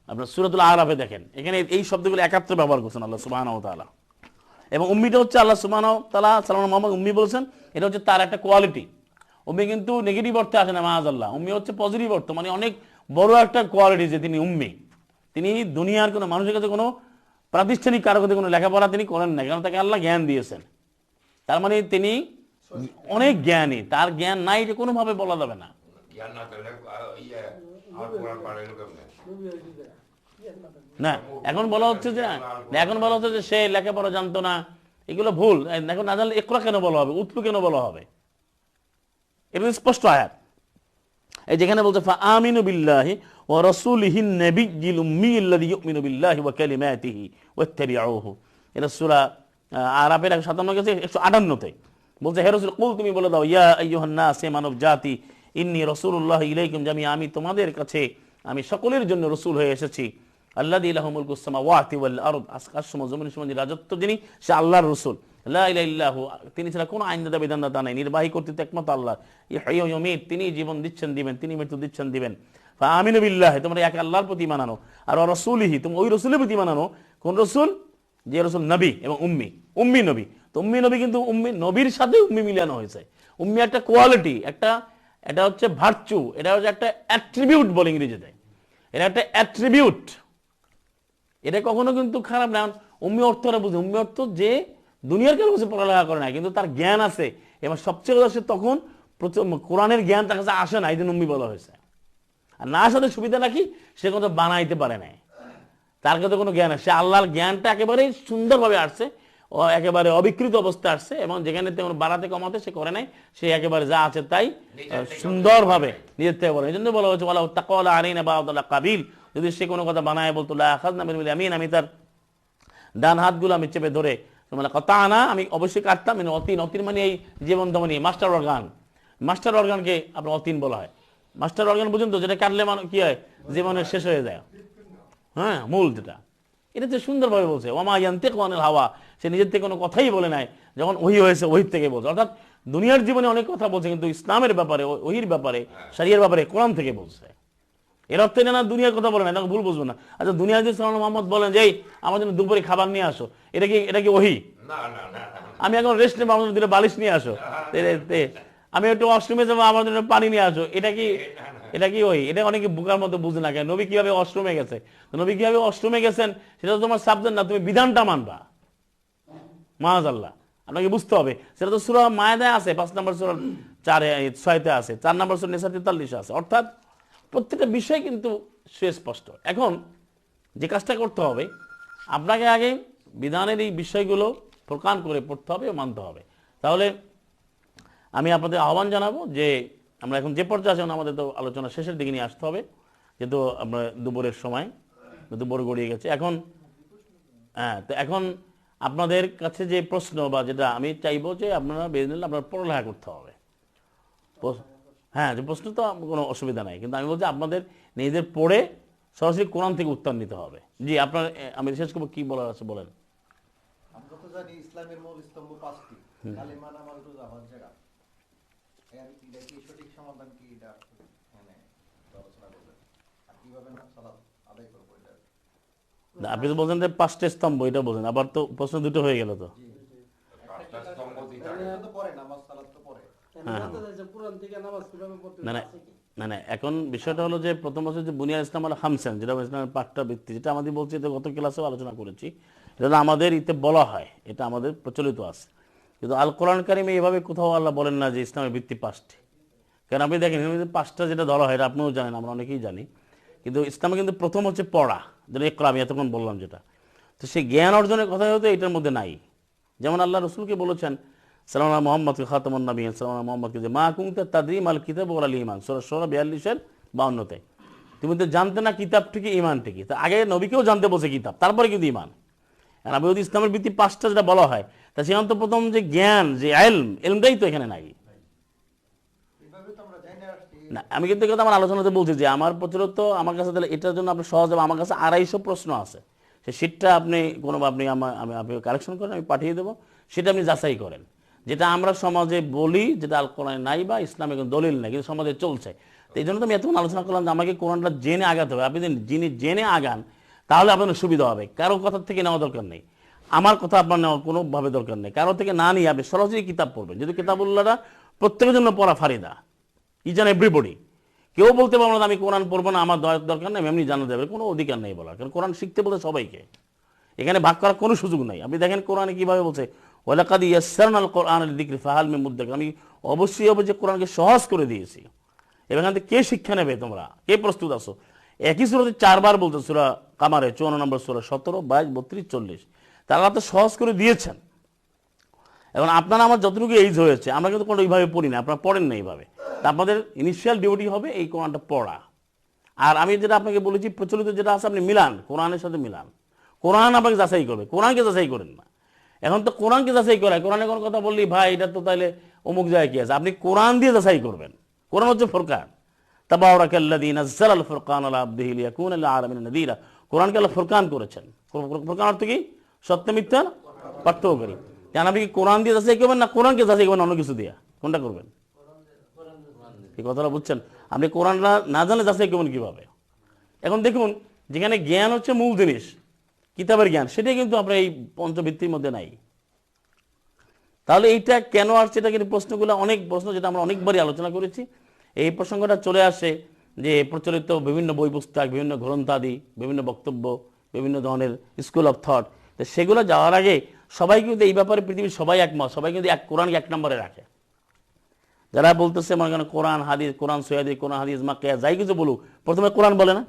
আপনার সূরাতুল আরাফে দেখেন, এখানে এই শব্দগুলো একাত্রে ব্যবহার করছেন আল্লাহ সুবহানাহু ওয়া তাআলা। এবং উম্মিটা হচ্ছে আল্লাহ সুবহানাহু ওয়া তাআলা সালামুন মুহাম্মদ উম্মি বলেছেন, এটা হচ্ছে তার একটা কোয়ালিটি। উম্মি কিন্তু নেগেটিভ অর্থে আসে না, মাআযাল্লাহ। উম্মি হচ্ছে পজিটিভ অর্থ, মানে অনেক বড় একটা কোয়ালিটি যে তিনি উম্মি। তিনি দুনিয়ার কোনো মানুষের কাছে কোনো প্রাতিষ্ঠানিক কারো কাছে কোনো লেখাপড়া তিনি করেন না, কারণ তাকে আল্লাহ জ্ঞান দিয়েছেন। তার মানে তিনি অনেক জ্ঞানী, তার জ্ঞান নাই যে কোনোভাবে বলা যাবে না। না, এখন বলা হচ্ছে যে সে লেখাপড়া জানতো না, এগুলো ভুল। এখন না জানলে ইকরা কেন বলা হবে, উতলু কেন বলা হবে? এটা স্পষ্ট আয়াত। এই যেখানে বলছে ফাআমিনু বিল্লাহি ওয়া রাসূলিহিন নাবিয়্যিল উম্মিয়্যিল্লাযী ইউমিনু বিল্লাহি ওয়া কালিমাতিহি ওয়াত্তাবিউহু। এটা সূরা আরাফের 57 গেছে 158-তে বলছে, হে রাসূল কুল, তুমি বলে দাও, ইয়া আইয়ুহান নাস, হে মানব জাতি, ইন্নী রাসূলুল্লাহি ইলাইকুম জামিআ, আমি তোমাদের কাছে, আমি সকলের জন্য রাসূল হয়ে এসেছি। আল্লাযী লাহু মুলকুস সামাওয়াতি ওয়াল আরদ, আকাশ সমুদ্র জমিনের সমুদ্র রাজত্ব যিনি, সে আল্লাহর রাসূল। লা ইলাহা ইল্লাহু, তিনি ছাড়া কোনো আইনদাতা বিধানদাতা নাই, নির্বাহী কর্তৃত্ব একমাত্র আল্লাহ। ইহয়ি ওয়া ইউমীত, তিনি জীবন দিচ্ছেন দিবেন, তিনি মৃত্যু দিচ্ছেন দিবেন। ফাআমিনু বিল্লাহি, তোমরা এক আল্লাহর প্রতি মানানো, আর রাসূলিহি, তুমি ওই রাসূলের প্রতি মানানো। কোন রাসূল? যে রাসূল নবী এবং উম্মি, উম্মি নবী। তো উম্মি নবী কিন্তু উম্মি নবীর সাথে উম্মি মিলানো হয়েছে। উম্মি একটা কোয়ালিটি, এটা হচ্ছে ভার্চু, এটা হচ্ছে একটা অ্যাট্রিবিউট বলে ইংরেজিতে। এটা একটা অ্যাট্রিবিউট, এটা কখনো কিন্তু খারাপ না। উম্মি অর্থটা বুঝে, উম্মি অর্থ যে দুনিয়ার কারো কাছে পড়ালেখা করে না, কিন্তু তার জ্ঞান আছে, এবং সবচেয়ে কথা সে তখন কোরআনের জ্ঞান তার কাছে আসে না, এই জন্য উম্মি বলা হয়েছে। আর না সাথে সুবিধা নাকি সে কথা বানাইতে পারে না। তার কাছে কোনো জ্ঞান আছে, সে আল্লাহর জ্ঞানটা একেবারেই সুন্দরভাবে আসছে, ও একেবারে অবিকৃত অবস্থায় আসছে, এবং যেখানে তেমন বাড়াতে কমাতে সে করে নাই, সে একেবারে যা আছে তাই সুন্দরভাবে নিজের থেকে বলে। এই জন্য বলা হচ্ছে ওয়ালা তাকাওয়ালা আলাইনা বা'দুল্লাহ কাবিল, যদি সে কোনো কথা বানায় বলতো লা আখাযনা বিল ইয়ামিন, আমি তার ডান হাতগুলো আমি চেপে ধরে মানে কাতানা, আমি অবশ্যই কাটতাম। মানে অতীন, অতীন মানে এই জীবন ধমনী, মাস্টার অর্গান, মাস্টার অর্গানকে আপনার অতীন বলা হয়। মাস্টার অর্গান বুঝুন তো, যেটা কাটলে মানে কি হয়, জীবনের শেষ হয়ে যায়, হ্যাঁ, মূল যেটা। এটা তো সুন্দরভাবে বলছে ওয়ামা ইয়ানতিকু আনিল হাওয়া, সে নিজের থেকে কোনো কথাই বলে নাই, যখন ওহী হয়েছে ওহীর থেকে বলছে। অর্থাৎ দুনিয়ার জীবনে অনেক কথা বলছে, কিন্তু ইসলামের ব্যাপারে, ওহীর ব্যাপারে, শরিয়ার ব্যাপারে কোরআন থেকে বলছে। এর অর্থ না দুনিয়ার কথা বলে না, এটা ভুল বুঝবো না। আচ্ছা, দুনিয়ার যদি সাল্লাল্লাহু মোহাম্মদ বলেন যে আমার জন্য দুপুরে খাবার নিয়ে আসো, এটা কি ওহী? আমি এখন রেস্ট নেবো, আমার জন্য দুটো বালিশ নিয়ে আসো, আমি একটু ওয়াশরুমে যাবো, আমার জন্য পানি নিয়ে আসো, এটা কি ওহী? এটা অনেকে বোকার মতো বুঝে না। কেন নবী কিভাবে ওয়াশরুমে গেছে, নবী কিভাবে ওয়াশরুমে গেছেন সেটা তো তোমার সাবজেক্ট না, তুমি বিধানটা মানবা। মাআযাল্লাহ, আপনাকে বুঝতে হবে। সেটা তো সূরা মায়েদায় আছে, 5 নম্বর সূরা 4-6 আছে, 4 নম্বর সূরা নিসা 43 আছে। অর্থাৎ প্রত্যেকটা বিষয় কিন্তু সুস্পষ্ট। এখন যে কাজটা করতে হবে, আপনাকে আগে বিধানের এই বিষয়গুলো প্রকাশ করে পড়তে হবে ও মানতে হবে। তাহলে আমি আপনাদের আহ্বান জানাবো যে আমরা এখন যে পর্যায়ে আছি, আমাদের তো আলোচনা শেষের দিকে নিয়ে আসতে হবে, যেহেতু আমরা দুপুরের সময়, দুপুর গড়িয়ে গেছে এখন। হ্যাঁ, তো এখন আপনাদের কাছে যে প্রশ্ন বা যেটা আমি চাইবো যে আপনারা বেছে নিলে আপনার পড়ালেখা করতে হবে। হ্যাঁ, যে প্রশ্ন তো কোনো অসুবিধা নাই, কিন্তু আমি বলছি আপনাদের নিজেদের পড়ে সরাসরি কোরআন থেকে উত্তর নিতে হবে। জি, আপনার আমি শেষ করবো, কি বলার আছে বলেন। আমরা তো জানি ইসলামের মূল স্তম্ভ 5টি, কালেমা, নামাজ, রোজা, হজ, যাকাত। এর কি সঠিক সমাধান কি, এটা মানে আলোচনা করবেন, আর কিভাবে সালাত আদায় করব এটা। আপনি তো বলছেন যে 5টা স্তম্ভ, এটা বলেন, আবার তো প্রশ্ন দুটো হয়ে গেল। তো একটা স্তম্ভ দিতে তো পরে নামাজ, সালাত তো পরে। না না, এখন বিষয়টা হলো যে প্রথম বছর যে বুনিয়াদ ইসলাম আল খামসান, যেটা ইসলামের 5টা ভিত্তি, যেটা আমাদের বলছি, এটা গত ক্লাসেও আলোচনা করেছি, এটা আমাদের ইতে বলা হয়, এটা আমাদের প্রচলিত আছে। কিন্তু আল কোরআন কারিমে এইভাবে কোথাও আল্লাহ বলেন না যে ইসলামের ভিত্তি 5টি। কারণ আপনি দেখেন 5টা যেটা ধরা হয়, এটা আপনিও জানেন, আমরা অনেকেই জানি। কিন্তু ইসলামে কিন্তু প্রথম হচ্ছে পড়া, যেটা ইকরা, আমি এতক্ষণ বললাম যেটা। তো সেই জ্ঞান অর্জনের কথা হয়তো এটার মধ্যে নাই। যেমন আল্লাহ রসুলকে বলেছেন সাল্লাল্লাহু মোহাম্মদকে, খাতামুন নবিয়্যিন সাল্লাল্লাহু মোহাম্মদকে, যে মা কুনতা তাদরি মাল কিতাব ওয়াল ঈমান, সূরা শূরা 42-52। তুমি তো জানতে না কিতাবটি কি, ঈমানটি কি। তা আগে নবীকেও জানতে বলছে কিতাব, তারপরে কিন্তু ঈমান। আর আমি যদি ইসলামের ভিত্তি 5টা যেটা বলা হয়, তা সেখানে তো প্রথম যে জ্ঞান, যে ইলমটাই তো এখানে নাই। না, আমি কিন্তু কথা আমার আলোচনাতে বলছি যে আমার প্রচলিত, আমার কাছে তাহলে এটার জন্য আপনি সহজ হবে, আমার কাছে 250 প্রশ্ন আছে, সে শীটটা আপনি কোনো আপনি আপনি কালেকশন করেন, আমি পাঠিয়ে দেবো, সেটা আপনি যাচাই করেন। যেটা আমরা সমাজে বলি, যেটা আল কোরআনে নাই বা ইসলামে কোনো দলিল নাই, কিন্তু সমাজে চলছে। তো এই জন্য তো আমি এতক্ষণ আলোচনা করলাম যে আমাকে কোরআনটা জেনে আগাতে হবে। আপনি যিনি জেনে আগান, তাহলে আপনার সুবিধা হবে। কারো কথার থেকে নেওয়া দরকার নেই, আমার কথা আপনার নেওয়ার কোনোভাবে দরকার নেই। কারো থেকে না নিয়ে আপনি সরাসরি কিতাব পড়বেন। যদি কিতাবুল্লাহটা প্রত্যেকের জন্য পড়া ফারিদা, ইচ অ্যান্ড এভরিবডি। কেউ বলতে পারবো না আমি কোরআন পড়বো না, আমার দরকার নেই, এমনি জানা যাবে, কোনো অধিকার নেই বলার। কারণ কোরআন শিখতে বলতে সবাইকে, এখানে ভাগ করার কোনো সুযোগ নাই। আপনি দেখেন কোরআনে কিভাবে বলছে, ওয়ালাকাদ ইয়াসসারনাল কোরআন লিযিকরি ফাহাল মিন মুদ্দাকির, আমি অবশ্যই যে কোরআনকে সহজ করে দিয়েছি। এখান থেকে কে শিক্ষা নেবে, তোমরা কে প্রস্তুত আছো? একই সূরাতে 4 বার বলতে, সূরা কামারে 54 নম্বর সূরা, 17, 22, 32, 40। তারা তো সহজ করে দিয়েছেন। এখন আপনারা আমার যতটুকু এইজ হয়েছে, আমরা কিন্তু কোনো এইভাবে পড়ি না, আপনারা পড়েন না এইভাবে। তা আপনাদের ইনিশিয়াল ডিউটি হবে এই কোরআনটা পড়া। আর আমি যেটা আপনাকে বলেছি, প্রচলিত যেটা আছে, আপনি মিলান, কোরআনের সাথে মিলান। কোরআন আপনাকে যাচাই করবে, কোরআনকে যাচাই করেন না। এখন তো কোরআনকে যাচাই করা, কোরআনে কোনো কথা বললি ভাই এটা তো তাইলে অমুক জায়গায় কি আছে, আপনি কোরআন দিয়ে যাচাই করবেন। কোরআন হচ্ছে ফুরকান, তাবারাকাল্লাযী নাযালাল ফুরকান আলা আবদিহি লিয়াকুনা লিল আলামিন নাযীরা। কোরআনকে আল্লাহ ফুরকান করেছেন। ফুরকান অর্থ কি? সত্য মিথ্যার পার্থক্যকারী। কেন আপনি কি কোরআন দিয়ে যাচাই করবেন না কোরআনকে যাচাই করবেন অন্য কিছু দিয়ে? কোনটা করবেন? এই কথাটা বুঝছেন? আপনি কোরআনটা না জানলে যাচাই করবেন কিভাবে? এখন দেখুন, যেখানে জ্ঞান হচ্ছে মূল জিনিস, কিতাবের জ্ঞান, সেটাই কিন্তু আপনার এই পঞ্চভিত্তির মধ্যে নাই। তাহলে এইটা কেন আসছে, এটা কিন্তু প্রশ্নগুলো অনেক প্রশ্ন, যেটা আমরা অনেকবারই আলোচনা করেছি। এই প্রসঙ্গটা চলে আসে যে প্রচলিত বিভিন্ন বই পুস্তক, বিভিন্ন গ্রন্থাদি, বিভিন্ন বক্তব্য, বিভিন্ন ধরনের স্কুল অফ থট, তো সেগুলো যাওয়ার আগে সবাই কিন্তু এই ব্যাপারে পৃথিবীর সবাই একমত, সবাই কিন্তু কোরআনকে 1 নম্বরে রাখে। যারা বলতেছে মনে করেন কোরআন হাদিস, কোরআন সহিহ, কোরআন হাদিস মাক্কিয়া, যাই কিছু বলুক, প্রথমে কোরআন বলে না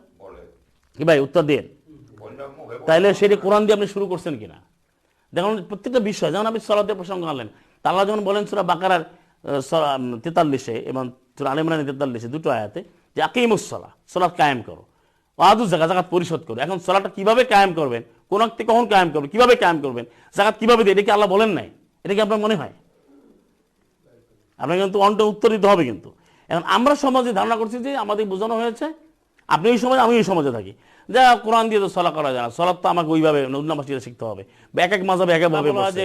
কি ভাই? উত্তর দিন। তাইলে সেটা কোরআন দিয়ে আপনি শুরু করছেন কিনা দেখুন প্রত্যেকটা বিষয় যেমন আপনি সালাতের প্রসঙ্গ আনলেন তা আল্লাহ যখন বলেন সূরা বাকারার 43 এবং সূরা আলে ইমরানের 43 দুটো আয়াতে যে আকিমুস সালাহ সালাত কায়েম করো ওয়াদু যাকাত যাকাত পরিশোধ করো এখন সালাতটা কিভাবে কায়েম করবেন কোন ওয়াক্তে কখন কায়েম করবেন কিভাবে কায়েম করবেন যাকাত কিভাবে দিয়ে এটা কি আল্লাহ বলেন নাই এটা কি আপনার মনে হয় আপনাকে কিন্তু উত্তর দিতে হবে কিন্তু এখন আমরা সমাজে ধারণা করছি যে আমাদের বোঝানো হয়েছে আপনি ওই সমাজে আমি ওই সমাজে থাকি যা কোরআন দিয়ে তো সলা করা যায় না সলাৎ তো আমাকে ওইভাবে নামাজটা শিখতে হবে বা এক এক মাযহাবে এক একভাবে যে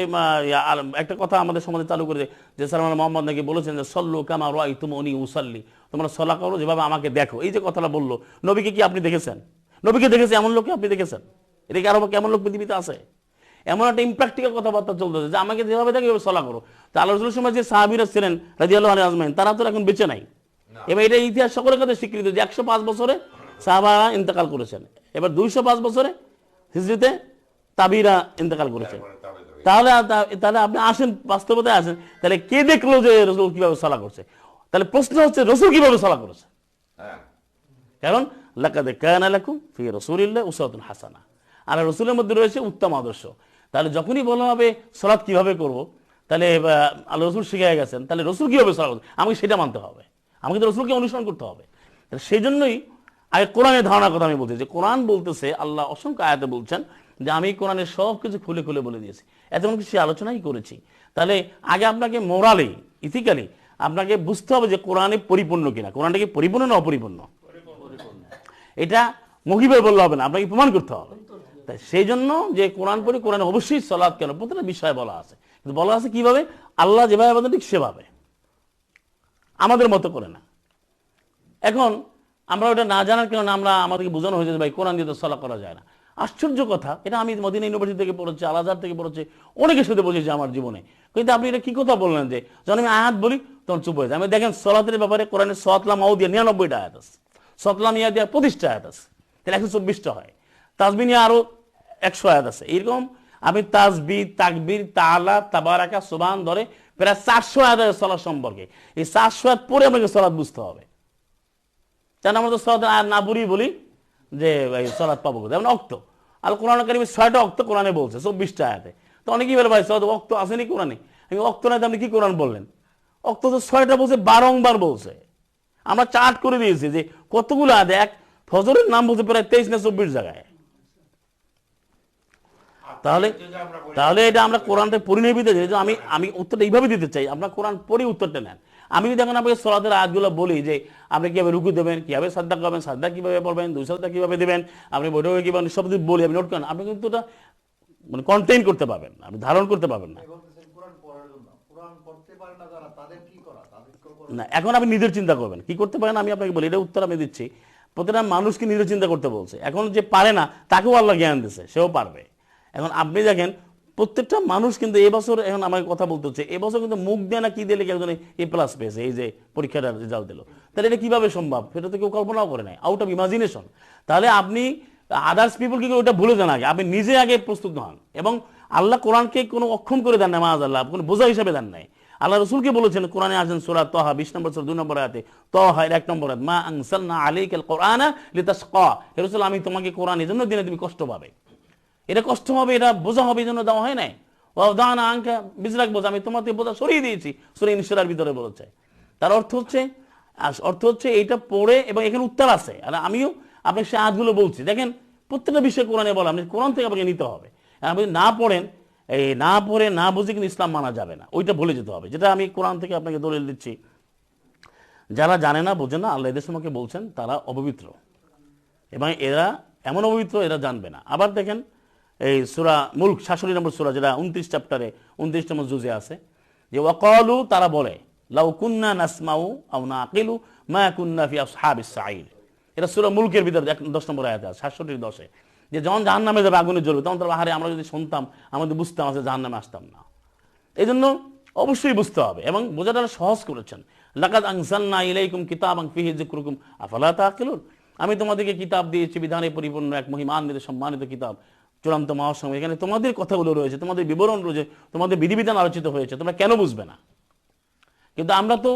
একটা কথা আমাদের সমাজে চালু করে যে স্যার মোহাম্মদ নাকি বলেছেন যে সল্লু কামা রাআইতুমুনি উসাল্লি তোমরা সলা করো যেভাবে আমাকে দেখো এই যে কথাটা বললো নবীকে কি আপনি দেখেছেন নবীকে দেখেছে এমন লোককে আপনি দেখেছেন এটা কি আরো কেমন লোক পৃথিবীতে আছে এমন একটা ইম্প্র্যাকটিক্যাল কথাবার্তা চলতেছে যে আমাকে যেভাবে দেখে ওইভাবে সলা করো তো আল্লাহ রাসূলের সময় যে সাহাবীরা ছিলেন রাদিয়াল্লাহু আনহুম আজমাইন তারা তো এখন বেঁচে নাই এবার এটা ইতিহাস সকলের কাছে স্বীকৃত যে 105 বছরে সাহাবারা ইন্তেকাল করেছেন এবার 205 বছরে হিজরিতে তাবিরা ইন্তেকাল করেছেন তাহলে তাহলে আপনি আসেন বাস্তবতায় আসেন তাহলে কে দেখলো যে রাসূল কিভাবে সালা করছে তাহলে প্রশ্ন হচ্ছে রাসূল কিভাবে সালা করেছে কারণ লাকাদ কানা লাকুম ফি রাসূলিল্লাহি উসওয়াতুন হাসানা আর রাসূলের মধ্যে রয়েছে উত্তম আদর্শ তাহলে যখনই বলা হবে সালাত কিভাবে করব তাহলে আল্লাহ রাসূল শিখিয়ে গেছেন তাহলে রাসূল কিভাবে সালাত করবে আমাকে সেটা মানতে হবে আমাকে তো রাসূলকে অনুসরণ করতে হবে তাহলে সেই জন্যই আগে কোরআনের ধারণার কথা আমি বলছি যে কোরআন বলতেছে আল্লাহ অসংখ্য আয়াতে বলছেন যে আমি কোরআনের সব কিছু খুলে খুলে বলে দিয়েছি এতক্ষণ কিছু আলোচনাই করেছি তাহলে আগে আপনাকে মোরালি ইথিক্যালি আপনাকে বুঝতে হবে যে কোরআনে পরিপূর্ণ কিনা কোরআনটা কি পরিপূর্ণ না অপরিপূর্ণ এটা মহিবে বললে হবে না আপনাকে প্রমাণ করতে হবে তাই সেই জন্য যে কোরআন পড়ি কোরআনে অবশ্যই সালাত কেন প্রত্যেকটা বিষয় বলা আছে কিন্তু বলা আছে কিভাবে আল্লাহ যেভাবে বলেন ঠিক সেভাবে আমাদের মতো করে না এখন আমরা ওটা না জানার কারণে আমরা আমাদেরকে বোঝানো হয়েছে ভাই কোরআন দিয়ে তো সালাত করা যায় না আশ্চর্য কথা এটা আমি মদিনা ইউনিভার্সিটি থেকে পড়েছি আল আজহার থেকে পড়েছি অনেকের সাথে বলেছি আমার জীবনে কিন্তু আপনি এটা কি কথা বললেন যে যখন আমি আয়াত বলি তখন চুপ হয়ে যায় আমি দেখেন সালাতের ব্যাপারে কোরআনে সালাম মাউদিয়া 99টা আয়াত আছে সালাম ইয়া দিয়া 25টা আয়াত আছে তাহলে 124টা হয় তাসবিহ নিয়ে আরো 100 আয়াত আছে এরকম আমি তাসবিহ তাকবীর তাআলা তাবারাকা সুবহান ধরে প্রায় 400 আয়াত আছে সালাত সম্পর্কে এই 400 আয়াত পড়ে আমাকে সালাত বুঝতে হবে জান আমরা তো সালাত আয়াত না পড়ি বলি যে ভাই সালাত পাবো যেমন ওয়াক্ত আল কোরআন কারীমে 6টা ওয়াক্ত কোরআনে বলছে 24টা আয়াতে তো অনেকেই বলে ভাই সালাত ওয়াক্ত আসেনি কোরআনে আমি ওয়াক্ত না আপনি কি কোরআন বললেন ওয়াক্ত তো 6টা বলছে বারংবার বলছে আমরা চার্ট করে দিয়েছি যে কতগুলো আয়াত এক ফজরের নাম বলছে প্রায় 23 না 24 জায়গায় তাহলে তাহলে এটা আমরা কোরআনটা পরিণীবিত যে আমি উত্তরটা এইভাবে দিতে চাই আপনার কোরআন পড়ে উত্তরটা নেন আমি দেখেন আপনাকে সালাতের আয়াতগুলো বলি যে আপনি কিভাবে রুকু দেবেন কিভাবে সাজদা করবেন সাজদা কিভাবে পড়বেন দুই সাজদা কিভাবে দেবেন আপনি বৈঠকে কিভাবে সব কিছু বলি আপনি নোট করেন আপনি কিন্তু ওটা মানে কন্টেইন করতে পারবেন আপনি ধারণ করতে পারবেন না না এখন আপনি নিজের চিন্তা করবেন কি করতে পারেন আমি আপনাকে বলি এটা উত্তর আমি দিচ্ছি প্রত্যেকটা মানুষকে নিজের চিন্তা করতে বলছে এখন যে পারে না তাকেও আল্লাহ জ্ঞান দিচ্ছে সেও পারবে এখন আপনি দেখেন প্রত্যেকটা মানুষ কিন্তু এবছর এখন আমাকে কথা বলতে হচ্ছে এবছর কিন্তু মুখ দেয় না কি দিলে একজন A+ পেয়েছে এই যে পরীক্ষাটা রেজাল্ট দিল তাহলে এটা কিভাবে সম্ভব সেটা তো কেউ কল্পনাও করে নাই আউট অফ ইমাজিনেশন তাহলে আপনি আদার্স পিপল কি ওটা ভুলে যান আগে আপনি নিজে আগে প্রস্তুত হন এবং আল্লাহ কোরআনকে কোনো অক্ষম করে দেন না মাআযাল্লাহ কোনো বোঝা হিসেবে দেন নাই আল্লাহ রাসূলকে বলেছেন কোরআনে আছেন সূরা তাহা 20 নম্বর সূরা 2 নম্বর আয়াতে তাহা 1 নম্বর আয়াত মা আনসালনা আলাইকাল কোরআনা লিতাশকা হে রাসূল আমি তোমাকে কোরআন এজন্য দিনে তুমি কষ্ট পাবে এটা কষ্ট হবে এটা বোঝা হবে এজন্য দেওয়া হয় নাই ওয়াদানা আনকা বিজরাক বোঝা আমি তোমাকে বোঝা সরিয়ে দিয়েছি সূরা ইনশিরার ভিতরে বলেছে তার অর্থ হচ্ছে এইটা পড়ে এবং এখানে উত্তর আছে আর আমিও আপনাকে সেই আয়াতগুলো বলছি দেখেন প্রত্যেকটা বিষয় কোরআনে বলা আপনি কোরআন থেকে আপনাকে নিতে হবে আপনি না পড়েন এই না পড়ে না বুঝে কিন্তু ইসলাম মানা যাবে না ওইটা ভুলে যেতে হবে যেটা আমি কোরআন থেকে আপনাকে দলিল দিচ্ছি যারা জানে না বোঝে না আল্লাহ এদের সম্পর্কে বলছেন তারা অপবিত্র এবং এরা এমন অপবিত্র এরা জানবে না আবার দেখেন এই সূরা মুলক 66 নম্বর সূরা যেটা 29 চ্যাপ্টারে 29 নম্বর জুজে আছে যে ওয়াকালু তারা বলে লাউ কুন্না নাসমাউ আও নাকিলু মা কুন্না ফি আসহাবিস সাঈর এটা সূরা মুলকের ভিতরে 10 নম্বর আয়াতে আছে 67-10 যে যখন জাহান্নামে যাবে আগুনে জ্বলবে তখন তারা আহারে আমরা যদি শুনতাম আমাদের বুঝতাম আছে জাহান্নামে আসতাম না এইজন্য অবশ্যই বুঝতে হবে এবং বোঝাটা সহজ করেছেন লাকাদ আনসালনা ইলাইকুম কিতাবান ফিহি যিকরুকুম আফালা তাআকিলুন আমি তোমাদেরকে কিতাব দিয়েছি বিধানে পরিপূর্ণ এক মহিমান্বিত সম্মানিত কিতাব চূড়ান্ত মহাসংগ্রহ এখানে তোমাদের কথাগুলো রয়েছে তোমাদের বিবরণ রয়েছে তোমাদের বিধিবিধান আলোচিত হয়েছে তোমরা কেন বুঝবে না কিন্তু আমরা তো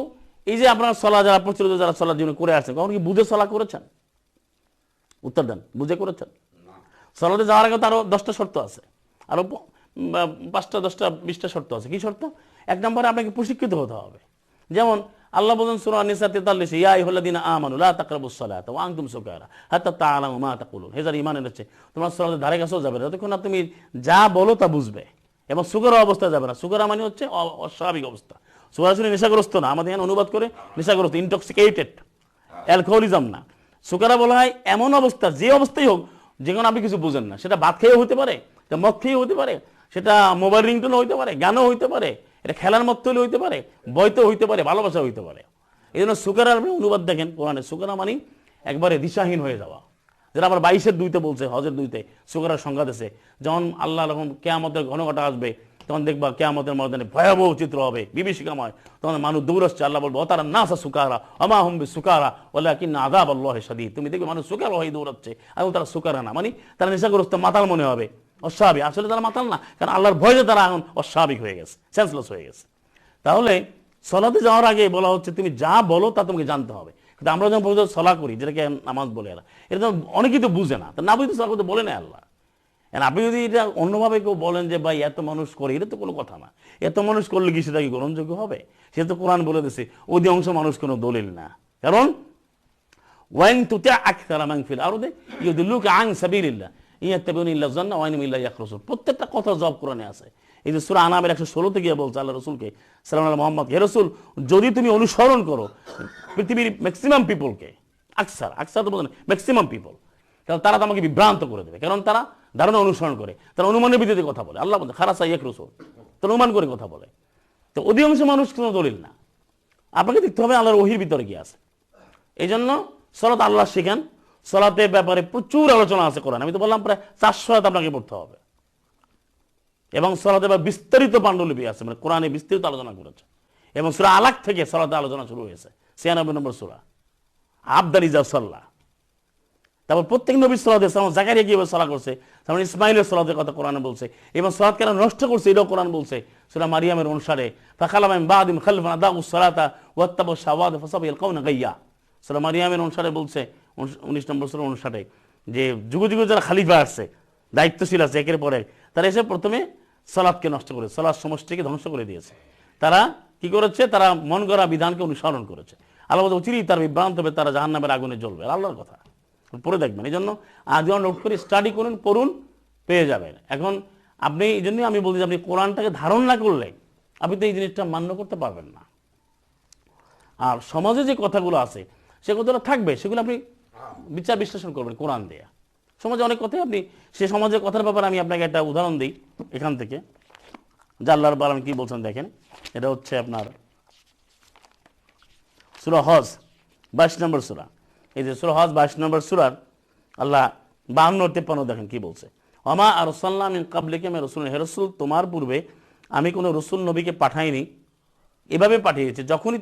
এই যে আপনারা সালাত যারা প্রচলিত যারা সালাত জীবনে করে আসছেন কখনো কি বুঝে সালাত করেছেন উত্তর দেন বুঝে করেছেন সালাতে যাওয়ার আগে তো আরো 10টা শর্ত আছে, আরো 5টা 10টা 20টা শর্ত আছে। কি শর্ত? এক নম্বরে আপনাকে প্রশিক্ষিত হতে হবে। যেমন আল্লাহ বলেন সূরা নিসা 43, ইয়া আইয়ুহাল্লাযীনা আমানু লা তাকরাবুস সালাতা ওয়া আনতুম সুকারা হাত্তা তা'লামু মা তাকুলুন। হে যারা ঈমান এনেছে, তোমরা সালাতের ধারে কাছেও যাবে না যতক্ষণ না তুমি যা বলো তা বুঝবে, এবং সুকারা অবস্থায় যাবে না। সুকারা মানে হচ্ছে অস্বাভাবিক অবস্থা। সুকারা শুনে নেশাগ্রস্ত না, আমাদের এখানে অনুবাদ করে নেশাগ্রস্ত, ইনটক্সিকেটেড, অ্যালকোহলিজম না। সুকারা বলা হয় এমন অবস্থা, যে অবস্থায় হোক, যেখানে আপনি কিছু বুঝেন না, সেটা ভাত খেয়েও হতে পারে, সেটা মদ খেয়েও হতে পারে, সেটা মোবাইল রিংটোনও হইতে পারে, গানও হইতে পারে, এটা খেলার মত হলে হইতে পারে, বইতেও হইতে পারে, ভালোবাসা হইতে পারে। এই জন্য সুকারার অনুবাদ দেখেন কোরআনে, সুকারা মানে একবারে দিশাহীন হয়ে যাওয়া। যেটা আবার 22-2 বলছে, হজের 2-তে সুকারার সংজ্ঞা দিয়েছে। যখন আল্লাহ রকম কেয়ামতের ঘনঘটা আসবে, তখন দেখবা কেয়ামতের ময়দানে ভয়াবহ চিত্র হবে, বিভীষিকাময়। তখন মানুষ দৌড়াচ্ছে, আল্লাহ বলবো তারা নাসা সুকারা আমা হুম বিসুকারা ওয়ালাকিন্না আযাবাল্লাহি শাদীদ। তুমি দেখবে মানুষ সুকারা হয়ে দৌড়াচ্ছে, আর তারা সুকারা না, মানে তারা নেশাগ্রস্ত মাতাল মনে হবে, অস্বাভাবিক। আসলে তারা মাতাল না, কারণ আল্লাহর ভয়ে তারা এখন অস্বাভাবিক হয়ে গেছে, সেন্সলেস হয়ে গেছে। তাহলে সলাতে যাওয়ার আগে বলা হচ্ছে তুমি যা বলো তা তোমাকে জানতে হবে। কিন্তু আমরা যখন পর্যন্ত সলা করি, যেটাকে নামাজ বলে, এরা এটা তো অনেকেই তো বুঝে না, না বুঝতে সলা করতে বলে না আল্লাহ। আপনি যদি এটা অন্যভাবে কেউ বলেন যে ভাই এত মানুষ করে, এটা তো কোনো কথা না। এত মানুষ করলে কি সেটা কি গ্রহণযোগ্য হবে? সে তো কোরআন বলে দিয়েছে অধিকাংশ মানুষ কোনো দলিল না। কারণ ওয়াইন তুতি আকসারা মান ফিল আরদি ইউদিল্লুকা আন সাবিলিল্লাহ ইয়াত্তাবিউনা ইল্লা যান্না ওয়া ইন ইল্লা ইয়াখরুসুন। প্রত্যেকটা কথা জব কোরআনে আছে। এই যে সূরা আনামের 116 গিয়ে বলছে আল্লাহ রাসূলকে সাল্লাল্লাহু আলাইহি মুহাম্মদ, হে রাসূল, যদি তুমি অনুসরণ করো পৃথিবীর ম্যাক্সিমাম পিপলকে, আকসার তো বলেন ম্যাক্সিমাম পিপল, তাহলে তারা তোমাকে বিভ্রান্ত করে দেবে। কারণ তারা ধারণা অনুসরণ করে, তারা অনুমানের ভিত্তিতে কথা বলে। আল্লাহ বলছে খারাসা ইয়াখরুসুন, তারা অনুমান করে কথা বলে। তো অধিকাংশ মানুষ কোনো দলিল না। আপনাকে দেখতে হবে আল্লাহর ওহীর ভিতরে কি আছে। এই জন্য সালাত আল্লাহ শিখান। সালাতের ব্যাপারে প্রচুর আলোচনা আছে কোরআন। আমি তো বললাম প্রায় 400 আয়াত আপনাকে পড়তে হবে, এবং সালাতের ব্যাপারে বিস্তারিত পাণ্ডুলিপি আছে, মানে কোরআনে বিস্তারিত আলোচনা করেছে। এবং সূরা আলাক থেকে সালাতের আলোচনা শুরু হয়েছে, 96 নম্বর সূরা আবদাল ইজা সাল্লাহ। তারপর প্রত্যেক নবীর সালাতে, যেমন জাকারিয়া কিভাবে সালাত করছে, যেমন ইসমাইলের সালাতের কথা কোরআনে বলছে, এবং সালাত কেন নষ্ট করছে এটাও কোরআন বলছে সূরা মারিয়ামের অনুসারে। ফাখালাফা মিন বাদিহিম খালফুন আদাউস সালাতা ওয়াত্তাবাউ শাহাওয়াত ফাসাউফা গাইয়া। সূরা মারিয়ামের অনুসারে বলছে 19 নম্বর সূরা অনুসারে যে যুগ যুগ যারা খালিফা আসছে, দায়িত্বশীল আছে একের পর এক, তারা এসে প্রথমে সালাতকে নষ্ট করেছে, সালাত সমষ্টিকে ধ্বংস করে দিয়েছে। তারা কি করেছে? তারা মন গড়া বিধানকে অনুসরণ করেছে। আল্লাহ বলতে চিরি তার বিভ্রান্ত হবে, তারা জাহান্নামের আগুনে জ্বলবে। আল্লাহর কথা পড়ে দেখবেন। এই জন্য আগে নোট করে স্টাডি করুন, পড়ুন, পেয়ে যাবেন। এখন আপনি এই জন্যই আমি বলছি, আপনি কোরআনটাকে ধারণ না করলে আপনি তো এই জিনিসটা মান্য করতে পারবেন না। আর সমাজে যে কথাগুলো আছে সে কথাগুলো থাকবে, সেগুলো আপনি বিচার বিশ্লেষণ করবেন কোরআন দিয়ে। সমাজে অনেক কথাই আপনি, সে সমাজের কথার ব্যাপারে আমি আপনাকে একটা উদাহরণ দিই এখান থেকে, যে আল্লাহর রাব্বুল আলামিন কি বলছেন দেখেন। এটা হচ্ছে আপনার সূরা হজ 22 নম্বর সূরা। এই যে সূরা হজ 22 নম্বর সূরার আল্লাহ 52-53 দেখেন কি বলছে। ওমা আরসালনা মিন ক্বাবলিকা মির রাসূলিন, হে রাসূল, তোমার পূর্বে আমি কোনো রাসূল নবীকে পাঠাইনি। এভাবে পাঠিয়েছে যখনই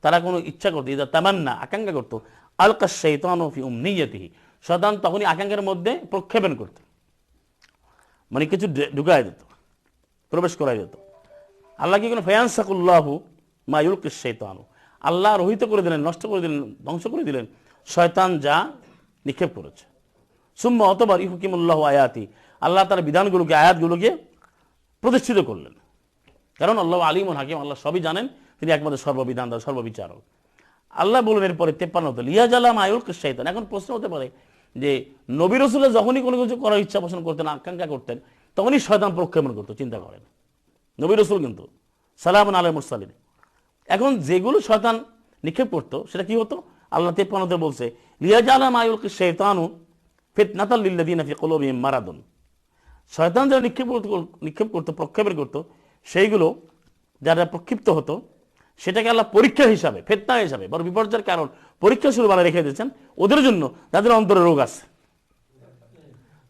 তারা কোনো ইচ্ছা করতো, ইদা তামান্না, আকাঙ্ক্ষা করতো, আলকা শাইতানু ফি উমনিয়াতিহি, শয়তান তখনই আকাঙ্ক্ষার মধ্যে প্রক্ষেপণ করত, মানে কিছু ঢুকায় দিত, প্রবেশ করাই দিত। আল্লাহ কি কোনো ফায়ানসাকুল্লাহু মা ইউলকিশ শাইতানু, আল্লাহ রহিত করে দিলেন, নষ্ট করে দিলেন, ধ্বংস করে দিলেন শয়তান যা নিক্ষেপ করেছে। সুম্মা অতবার ইহুকিমুল্লাহু আয়াতি, আল্লাহ তার বিধানগুলোকে, আয়াতগুলোকে প্রতিষ্ঠিত করলেন। কারণ আল্লাহ আলিমুন হাকিম, আল্লাহ সবই জানেন, তিনি একমাত্র সর্ববিধান, সর্ববিচারক। আল্লাহ বলবেন এরপরে 53 লিয়াজালা মা ইউলকিশ শাইতান। এখন প্রশ্ন হতে পারে যে নবী রাসূলের যখনই কোনো কিছু করার ইচ্ছা পোষণ করতেন, আকাঙ্ক্ষা করতেন, তখনই শয়তান প্রক্ষেপণ করতো। চিন্তা করেন, নবী রাসূল কিন্তু সালামুন আলাল মুরসালিন। এখন যেগুলো শয়তান নিক্ষেপ করতো সেটা কি হতো? আল্লাহ 53 বলছে লিয়াজালা মা ইউলকিশ শাইতানু ফিতনাতাল লিল্লাযিনা ফি কুলুবিহিম মারাদুন। শয়তান যারা নিক্ষেপ করতো, প্রক্ষেপণ করতো, সেইগুলো যারা প্রক্ষিপ্ত হতো সেটাকে আল্লাহ পরীক্ষা হিসাবে, ফিতনা হিসাবে, বড় বিপর্যয়ের কারণ, পরীক্ষা শুরু বানায় রেখে দিয়েছেন ওদের জন্য, যাদের অন্তরে রোগ আছে,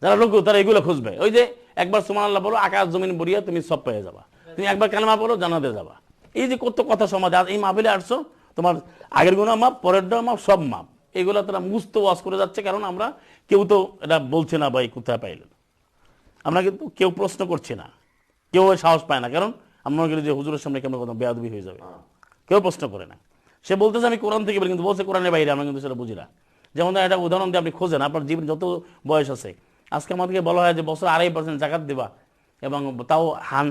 যারা রোগ, তারা এগুলো খুঁজবে। ওই যে একবার সুবহানাল্লাহ বলো, আকাশ জমিন বরিয়া তুমি সব পেয়ে যাবা, তুমি একবার কালেমা বলো জান্নাতে যাবা। এই যে কত কথা সমাজ, আজ এই মাহফিলে আসছো, তোমার আগের গুনাহ মাপ, পরের মাপ, সব মাপ, এগুলো তারা মুস্ত ওয়াজ করে যাচ্ছে। কারণ আমরা কেউ তো এটা বলছে না ভাই কোথায় পাইলেন, আমরা কিন্তু কেউ প্রশ্ন করছি না, কেউ সাহস পায় না। কারণ আমরা মনে করি যে হুজুরের সামনে কেমন কথা বেয়াদবি হয়ে যাবে, কেউ প্রশ্ন করে না। সে বলতেছে আমি কোরআন থেকে বলি, কিন্তু বলছে কোরআনের বাইরে, আমরা কিন্তু সেটা বুঝি না। যেমন একটা উদাহরণ দিয়ে আপনি খোঁজেন, আপনার জীবন যত বয়স আছে, আজকে আমাদেরকে বলা হয় যে বছর 2.5% জাকাত দেবা, এবং তাও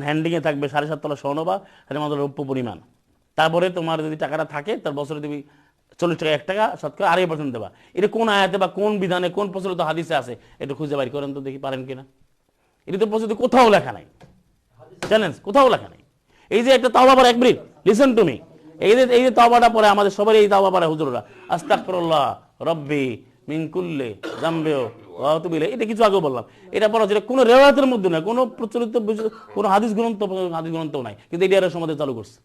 হ্যান্ডিংয়ে থাকবে 7.5 তোলা স্বর্ণ বা আমাদের রৌপ্য পরিমাণ। তারপরে তোমার যদি টাকাটা থাকে তার বছরে তুমি 40 টাকা 1 টাকা শতকরা 2.5% দেবা। এটা কোন আয়াতে বা কোন বিধানে কোন প্রচলিত হাদিসে আছে একটু খুঁজে বাইর করেন তো দেখি, পারেন কিনা। এটা তো প্রচলিত কোথাও লেখা নাই, চ্যালেঞ্জ, কোথাও লেখা নাই। এই যে একটা তাওবা পড়া, এক মিনিট লিসেন টু মি, এই যে তাওবাটা পড়ে আমাদের সবাই, এই তাওবা পড়ে হুজুররা, আস্তাগফিরুল্লাহ রব্বি মিন কুল্লি যামবি ওয়া আতুবু ইলাইহি, এটা কিছু আগে বললাম। এটা পড়া যেটা কোনো রিওয়ায়াতের মধ্যে না, কোনো প্রচলিত কোনো হাদিস গ্রন্থও নাই, কিন্তু এটা এর সমাজে চালু করছে।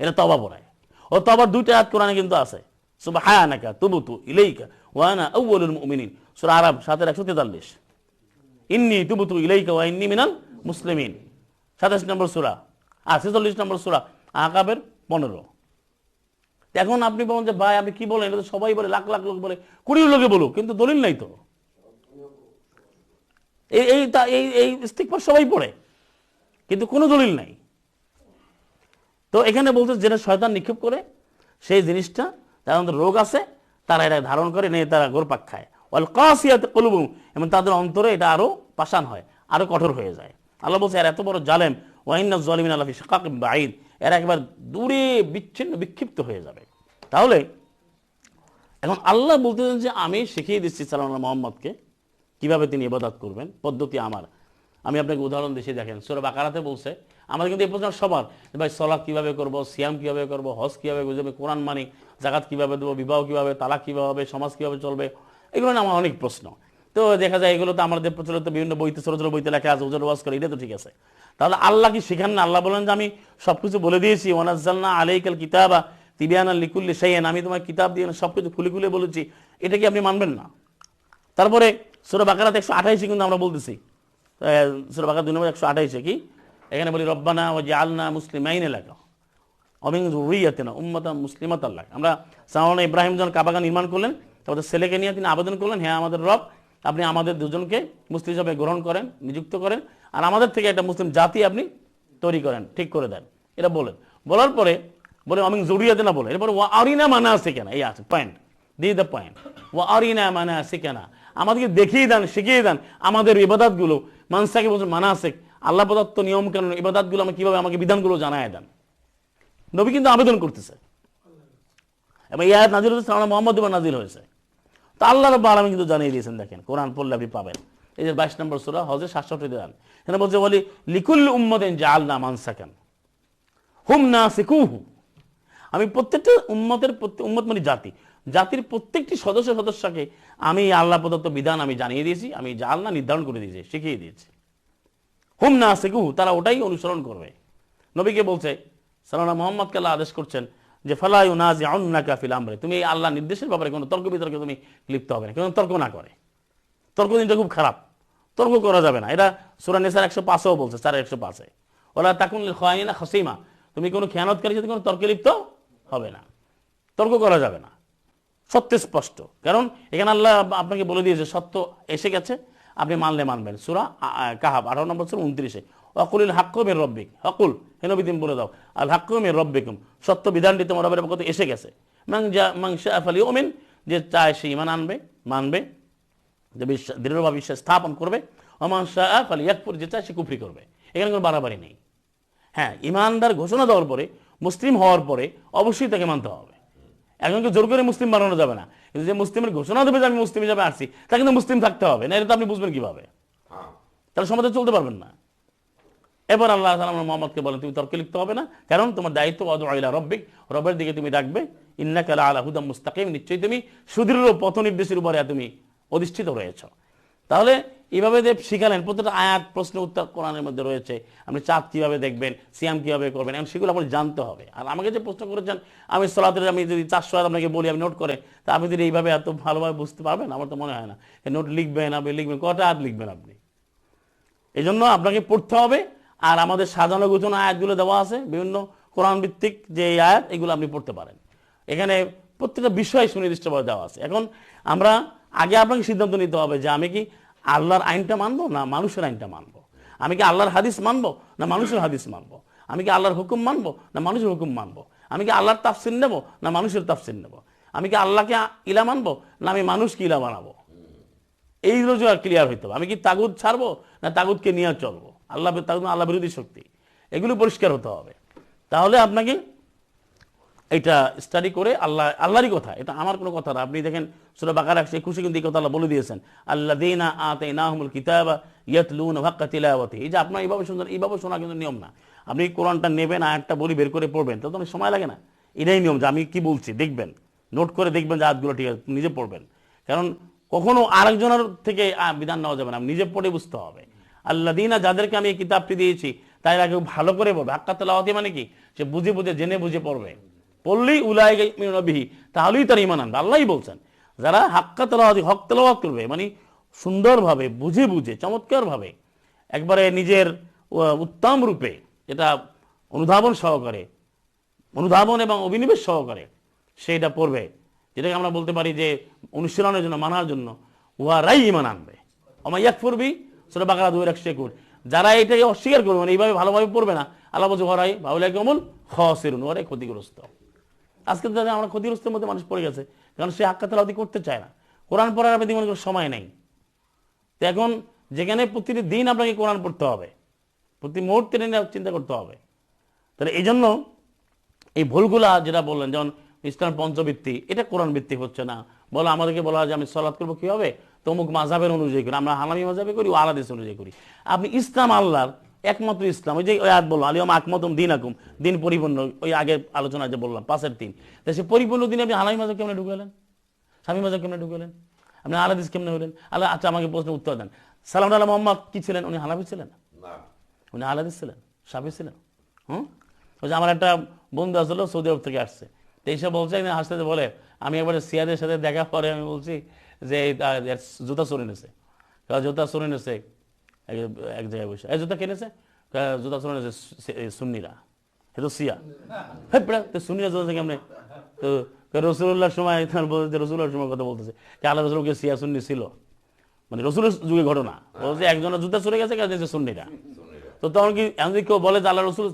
এটা তাওবা পড়ায়। ও তাওবার 2টা আয়াত কোরআনে কিন্তু আছে, সুবহানাকা তুবতু ইলাইকা ওয়া আনা আউয়ালুল মুমিনিন, সূরা আরাব 7:143, ইন্নী তুবতু ইলাইকা ওয়া ইন্নী মিনাল মুসলিমিন 27 নম্বর সূরা, আর 46 নম্বর সূরা আহকাবের 15। এখন আপনি বলেন যে ভাই আপনি কি বলেন, এটা তো সবাই বলে, লাখ লাখ লোক বলে, 20 লোকে বলুক, কিন্তু দলিল নাই তো। এই ইস্তিগফার সবাই পড়ে, কিন্তু কোনো দলিল নাই। তো এখানে বলতে যেটা শয়তান নিক্ষেপ করে সেই জিনিসটা, যার মধ্যে রোগ আছে তারা এটা ধারণ করে নিয়ে তারা গোরপাক খায়। ওয়াল কাসিয়াত কুলুবুহুম, এবং তাদের অন্তরে এটা আরো পাষাণ হয়, আরো কঠোর হয়ে যায়। আল্লাহ বলছে এর এত বড় জালেম, ওয়া ইন্নাজ জালিমিনা লাফি শিকাকিন বাঈদ, এরা একবার দূরে বিচ্ছিন্ন বিক্ষিপ্ত হয়ে যাবে। তাহলে এখন আল্লাহ বলতেছেন যে আমি শিখিয়ে দিচ্ছি সাল্লাল্লাহু আলাইহি মুহাম্মদকে কিভাবে তিনি ইবাদত করবেন, পদ্ধতি আমার। আমি আপনাকে উদাহরণ দিচ্ছি, দেখেন সূরা বাকারাতে বলছে, আমাদের কিন্তু এই প্রশ্ন সবার, ভাই সালাত কিভাবে করব, সিয়াম কিভাবে করব, হজ কিভাবে বুঝবে, কোরআন মানি, যাকাত কিভাবে দেবো, বিবাহ কিভাবে, তালাক কিভাবে হবে, সমাজ কিভাবে চলবে, এগুলো না আমার অনেক প্রশ্ন। তো দেখা যায় এগুলো তো আমাদের প্রচলিত বিভিন্ন বইতে, ছোট ছোট বইতে লেখা আছে, ওজোর ওয়াজ করে, এটা তো ঠিক আছে। তাহলে আল্লাহ কি শিখান না? আল্লাহ বলেন যে আমি সবকিছু বলে দিয়েছি, ওয়ানাজ্জালনা আলাইকাল কিতাবা তিবিয়ানাল লিকুল্লি শাইইন, আমি তোমার কিতাব দিয়ে সবকিছু খুলে খুলে বলেছি, এটা কি আপনি মানবেন না? তারপরে সূরা বাকারাতে 128 কিন্তু আমরা বলতেছি, সূরা বাকারা 2 নম্বর 128 কি এখানে বলি, রব্বানা ওয়াজআলনা মুসলিমাইন লাকা ওয়া মিন যুররিয়াতিনা উম্মাতান মুসলিমাতান লাক। আমরা সাওয়ানা ইব্রাহিম যখন কাবা নির্মাণ করলেন, তাদের ছেলেকে নিয়ে তিনি আবেদন করলেন, হ্যাঁ আমাদের রব, আপনি আমাদের দুজনকে মুসলিম হিসেবে গ্রহণ করেন, নিযুক্ত করেন, আর আমাদের থেকে একটা মুসলিম জাতি আপনি তৈরি করেন, ঠিক করে দেন। এটা বলেন, বলার পরে বলে ওয়া মিন যুররিয়াতিনা বলে, এরপরে ওয়া আরিনা মানাসিকানা, এই আছে পয়েন্ট, দ্য পয়েন্ট, ওয়া আরিনা মানাসিকানা, আমাদেরকে দেখিয়ে দেন, শিখিয়ে দেন আমাদের ইবাদতগুলো, মানসাকে বলছেন মানাসিক, আল্লাহ প্রদত্ত নিয়ম কানুন ইবাদতগুলো আমি কিভাবে, আমাকে বিধানগুলো জানায় দেন। নবী কিন্তু আবেদন করতেছে, এবং এই আয়াত নাজিল হয়েছে সাল্লাল্লাহু মুহাম্মদ উপর নাজিল হয়েছে। তো আল্লাহ রাব্বুল আলামিন কিন্তু জানিয়ে দিয়েছেন, দেখেন কোরআন পড়লে আপনি পাবেন, এই যে 22 নম্বর সূরা হজের 67 দান, এখানে বলছে বলি লিকুল্লি উম্মাতিন জাআলনা মানসাকান হুম নাসিকুহু, আমি প্রত্যেকটা উম্মতের, উম্মত মানে জাতি, জাতির প্রত্যেকটি সদস্যকে আমি আল্লাহ প্রদত্ত বিধান আমি জানিয়ে দিয়েছি, আমি জাআলনা নির্ধারণ করে দিয়েছি, শিখিয়ে দিয়েছি। হুম নাসিকুহু, তারা ওটাই অনুসরণ করবে। নবীকে বলছে সাল্লাল্লাহু মুহাম্মদকে আল্লাহ আদেশ করছেন যে ফালা ইউনাজিউন্নাকা ফিল আমরি, তুমি এই আল্লাহ নির্দেশের ব্যাপারে কোনো তর্ক বিতর্কে তুমি লিপ্ত হবে না, কোনো তর্ক না করে। তর্ক দিনটা খুব খারাপ, তর্ক করা যাবে না। এটা সূরা নিসার 105-ও বলছে, 4:105 ওয়ালা তাকুন লিল খায়িনা খাসিমা, তুমি কোনো খেয়ানতকারীর সাথে কোনো তর্কে লিপ্ত হবে না, তর্ক করা যাবে না, সত্য স্পষ্ট। কারণ এখানে আল্লাহ আপনাকে বলে দিয়েছে সত্য এসে গেছে, আপনি মানলে মানবেন। সূরা কাহাব 18 নম্বর সূরা 29, ওয়াকুলিল হাক্কু মির রব্বিক, হাকুল হে নবী তুমি বলে দাও, আল হাক্কু মির রব্বিকুম, সত্য বিধানটি তোমার রবের পক্ষ থেকে এসে গেছে। মান শাআ ফালিউমিন, যে চায় সে ঈমান আনবে, মানবে, যে দৃঢ়ভাবে বিশ্বাস স্থাপন করবে, ওয়া মান শাআ ফালিয়াকফুর, যে চায় সে কুফরি করবে। এখানে কোনো বাড়াবাড়ি নেই। হ্যাঁ, ঈমানদার ঘোষণা দেওয়ার পরে, মুসলিম হওয়ার পরে অবশ্যই তাকে মানতে হবে। একজনকে জোর করে মুসলিম বানানো যাবে না, কিন্তু যে মুসলিমের ঘোষণা দেবে যে আমি মুসলিম হিসাবে আসছি, তা কিন্তু মুসলিম থাকতে হবে না, এটা তো আপনি বুঝবেন কিভাবে? তাহলে সমাজে চলতে পারবেন না। এবার আল্লাহ তাআলা মুহাম্মদকে বলেন তুমি তর্কে লিপ্ত হবে না, কারণ তোমার দায়িত্ব ওয়াদউ ইলা রব্বিক, রবের দিকে তুমি ডাকবে, ইন্নাকা লা আলা হুদাম মুস্তাকিম, নিশ্চয়ই তুমি সুদৃঢ় পথ নির্দেশের উপরে তুমি অধিষ্ঠিত রয়েছো। তাহলে এইভাবে যে শিখালেন, প্রত্যেকটা আয়াত প্রশ্ন উত্তর কোরআনের মধ্যে রয়েছে। আপনি চাঁদ কিভাবে দেখবেন, সিয়াম কিভাবে করবেন, এবং সেগুলো আপনাকে জানতে হবে। আর আমাকে যে প্রশ্ন করেছেন, আমি সালাতের আমি যদি 400 আয়াত আপনাকে বলি, আমি নোট করেন, তা আপনি যদি এইভাবে এত ভালোভাবে বুঝতে পারবেন, আমার তো মনে হয় না। নোট লিখবেন, আপনি লিখবেন, কটা আয়াত লিখবেন আপনি? এই জন্য আপনাকে পড়তে হবে। আর আমাদের সাজানো গোছানো আয়াতগুলো দেওয়া আছে, বিভিন্ন কোরআন ভিত্তিক যে আয়াত, এগুলো আপনি পড়তে পারেন। এখানে প্রত্যেকটা বিষয় সুনির্দিষ্টভাবে দেওয়া আছে। এখন আমরা আগে আপনাকে সিদ্ধান্ত নিতে হবে যে আমি কি আল্লাহর আইনটা মানবো না মানুষের আইনটা মানবো, আমি কি আল্লাহর হাদিস মানবো না মানুষের হাদিস মানবো, আমি কি আল্লাহর হুকুম মানবো না মানুষের হুকুম মানবো, আমি কি আল্লাহর তাফসির নেবো না মানুষের তাফসির নেবো, আমি কি আল্লাহকে ইলা মানবো না আমি মানুষকে ইলা বানাবো। এইগুলো যে ক্লিয়ার হইতে হবে। আমি কি তাগুত ছাড়বো না তাগুতকে নিয়ে চলবো, তাগুত আল্লাহ বিরোধী শক্তি, এগুলো পরিষ্কার হতে হবে। তাহলে আপনাকে এটা স্টাডি করে আল্লাহরই কথা, এটা আমার কোনো কথা না। আপনি দেখেন সূরা বাকারা 121 কিন্তু এই কথা আল্লাহ বলে দিয়েছেন, আল্লাযীনা আতাইনাহুমুল কিতাবা ইয়াতলুনা হাক্কা তিলাওয়াতিহি। এই যে আপনার এইভাবে শুনছেন, এইভাবে শোনা কিন্তু নিয়ম না। আপনি কোরআনটা নেবেন, আয়াতটা বলি বের করে পড়বেন, তাতে অনেক সময় লাগে না। এটাই নিয়ম যে আমি কি বলছি দেখবেন, নোট করে দেখবেন যে আয়াতগুলো ঠিক আছে, নিজে পড়বেন। কারণ কখনো আরেকজনের থেকে বিধান নেওয়া যাবে না, নিজে পড়ে বুঝতে হবে। আল্লাযীনা, যাদেরকে আমি এই কিতাবটি দিয়েছি, তাই আগে ভালো করে পড়বে। হাক্কা তিলাওয়াতি মানে কি, সে বুঝে বুঝে জেনে বুঝে পড়বে। পড়লেই উলাইকা ইউমিনুনা বিহি, তাহলেই তার ঈমান আনবে। আল্লাহই বলছেন যারা হাক্কা তিলাওয়াতি, হক তেলাওয়াত করবে, মানে সুন্দরভাবে বুঝে বুঝে চমৎকারভাবে একবারে নিজের উত্তম রূপে, এটা অনুধাবন সহকারে, অনুধাবন এবং অভিনিবেশ সহকারে সেইটা পড়বে, যেটাকে আমরা বলতে পারি যে অনুশীলনের জন্য, মানার জন্য, উহারাই ঈমান আনবে। ওমা ইয়াকফুর বি, সূরা বাকারা 2:1 যারা এটাকে অস্বীকার করবে, মানে এইভাবে ভালোভাবে পড়বে না, আল্লাহ বলছে উহারাই ফাউলাইকা হুমুল খাসিরুন, উহারাই ক্ষতিগ্রস্ত। আজকে তো আমরা ক্ষতিগ্রস্তের মধ্যে মানুষ পড়ে গেছে, কারণ সে হাক্কা তেলাওয়াতি করতে চায় না। কোরআন পড়ার আপনি মনে করেন সময় নেই। তো এখন যেখানে প্রতিটি দিন আপনাকে কোরআন পড়তে হবে, প্রতি মুহূর্তে চিন্তা করতে হবে। তাহলে এই জন্য এই ভুলগুলা যেটা বললেন, যেমন ইসলাম পঞ্চবৃত্তি, এটা কোরআন ভিত্তিক হচ্ছে না। বলো আমাদেরকে বলা হয় যে আমি সালাত করবো কি হবে, তমুক মাযহাবের অনুযায়ী করি, আমরা হানাফি মাযহাবে করি, ও আলাদা অনুযায়ী করি। আপনি ইসলাম আল্লাহর একমাত্র ইসলাম, ওই যে আয়াত বললাম আলিয়াউমা আকমালতুম দীনাকুম, দিন পরিপূর্ণ, ওই আগের আলোচনা যে বললাম 5-এর 3, তাই সে পরিপূর্ণ দিনে আপনি হানাফি মাযহাব কেমনে ঢুকালেন, শাফি মাযহাব কেমনে ঢুকালেন, আপনি আলাদা কেমনে হলেন? আল্লাহ আচ্ছা আমাকে প্রশ্নের উত্তর দেন, সালাম আলাইহি মুহাম্মদ কি ছিলেন? উনি হানাফি ছিলেন না, উনি আলাদা ছিলেন, শাফি ছিলেন। ওই যে আমার একটা বন্ধু আসলো সৌদি আরব থেকে আসছে, তো এইসব বলছে, হাসতে বলে আমি একবার সিয়াদের সাথে দেখা পরে আমি বলছি যে জুতা চুরি নেছে, জুতা চুরি নেছে এক জায়গায় বসে, এই জুতা কিনেছে, জুতা চুরি নেছে সুন্নিরা, এ তো সিয়া, হ্যাঁ তো সুন্নিরা জুতা কেমনে? তো রসুল্লাহর সময় বলছে, রসুল্লাহর সময় কথা বলতেছে যে আল্লাহ রসুলকে সিয়া সুন্নি ছিল, মানে রসুলের যুগে ঘটনা, বলছে একজনের জুতা চুরে গেছে, কাজ সুন্নিরা। তো তখন কি এমন কেউ বলে যে আল্লাহ রসুল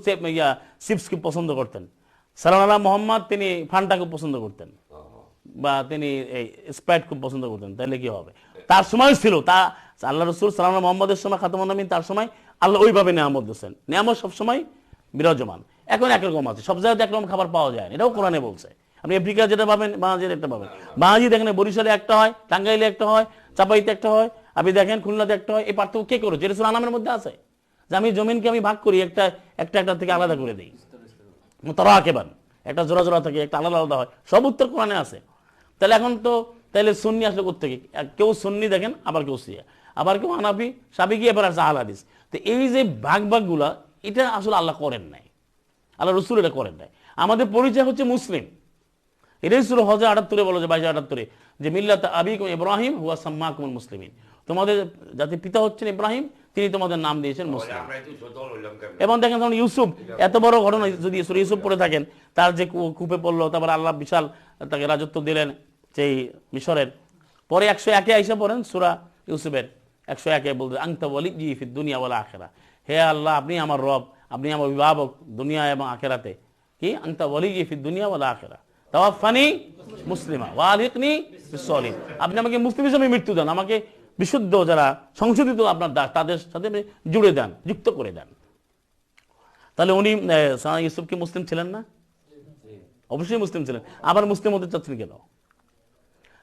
চিপসকে পছন্দ করতেন, সালাম আলাইহি মুহাম্মদ তিনি ফান্টা খুব পছন্দ করতেন, বা তিনি এই স্প্রাইট খুব পছন্দ করতেন, তাহলে কি হবে? তার সময় ছিল, তা আল্লাহ রসুল সালাম আলাইহি মুহাম্মদের সময় খাতামুন নবীয়িন, তার সময় আল্লাহ ওইভাবে নিয়ামত দিচ্ছেন, নিয়ামত সবসময় বিরাজমান। এখন একরকম আছে, সব জায়গাতে একরকম খাবার পাওয়া যায় না, এটাও কোরআনে বলছে। আপনি আফ্রিকা যেটা পাবেন, বাংলাদেশের একটা পাবেন। বাংলাদেশ দেখেন বরিশালে একটা হয়, টাঙ্গাইলে একটা হয়, চাপাইতে একটা হয়, আপনি দেখেন খুলনাতে একটা হয়। এই পার্থক্য কে করেছে? এটা সূরা আনামের মধ্যে আছে যে আমি জমিনকে আমি ভাগ করি, একটা থেকে আলাদা করে দিই, তারা একেবারে একটা জোড়া জোড়া থাকে, একটা আলাদা আলাদা হয়, সব উত্তর কোরআনে আছে। তাহলে এখন তো তাহলে সুন্নি আসলে কোথেকে? কেউ সুন্নি দেখেন, আবার কেউ সিয়া, আবার কেউ হানাফি, সাবিকি, এবার আছে আহলে হাদিস। তো এই যে ভাগগুলা, এটা আসলে আল্লাহ করেন নাই, আল্লাহ রসুল এটা করেন নাই। আমাদের পরিচয় হচ্ছে মুসলিম। এটাই সূরা হজ 78 বলে, যে 22-78, যে মিল্লাত আবিকুম ইব্রাহিম হুয়া সাম্মাকুমুল মুসলিমিন, তোমাদের জাতির পিতা হচ্ছেন ইব্রাহিম, তিনি তোমাদের নাম দিয়েছেন মুসলিম। এবং দেখেন তখন ইউসুফ, এত বড় ঘটনা, যদি সূরা ইউসুফ পড়ে থাকেন, তার যে কূপে পড়লো, তারপর আল্লাহ বিশাল তাকে রাজত্ব দিলেন সেই মিশরের। পরে 101-এ আইসা পড়েন সূরা ইউসুফের 101-এ বলতে, আনতা ওয়ালিয়্যি ফিদ দুনিয়া ওয়াল আখিরা, হে আল্লাহ আপনি আমার রব, আপনি আমার অভিভাবক দুনিয়া এবং আখিরাতে। কি? আনতা ওয়ালিয়্যি ফিদ দুনিয়া ওয়াল আখিরা তাওয়াফানি মুসলিমা ওয়া আলহিকনি বিস সলিহিন, আপনি আমাকে মুসলিম হিসেবে মৃত্যু দেন, আমাকে বিশুদ্ধ যারা সংশোধিত আপনার দাস, তাদের সাথে জুড়ে দেন, যুক্ত করে দেন। তাহলে উনি ইউসুফ কি মুসলিম ছিলেন না? অবশ্যই মুসলিম ছিলেন। আবার মুসলিম হতে চাচ্ছেন কেন?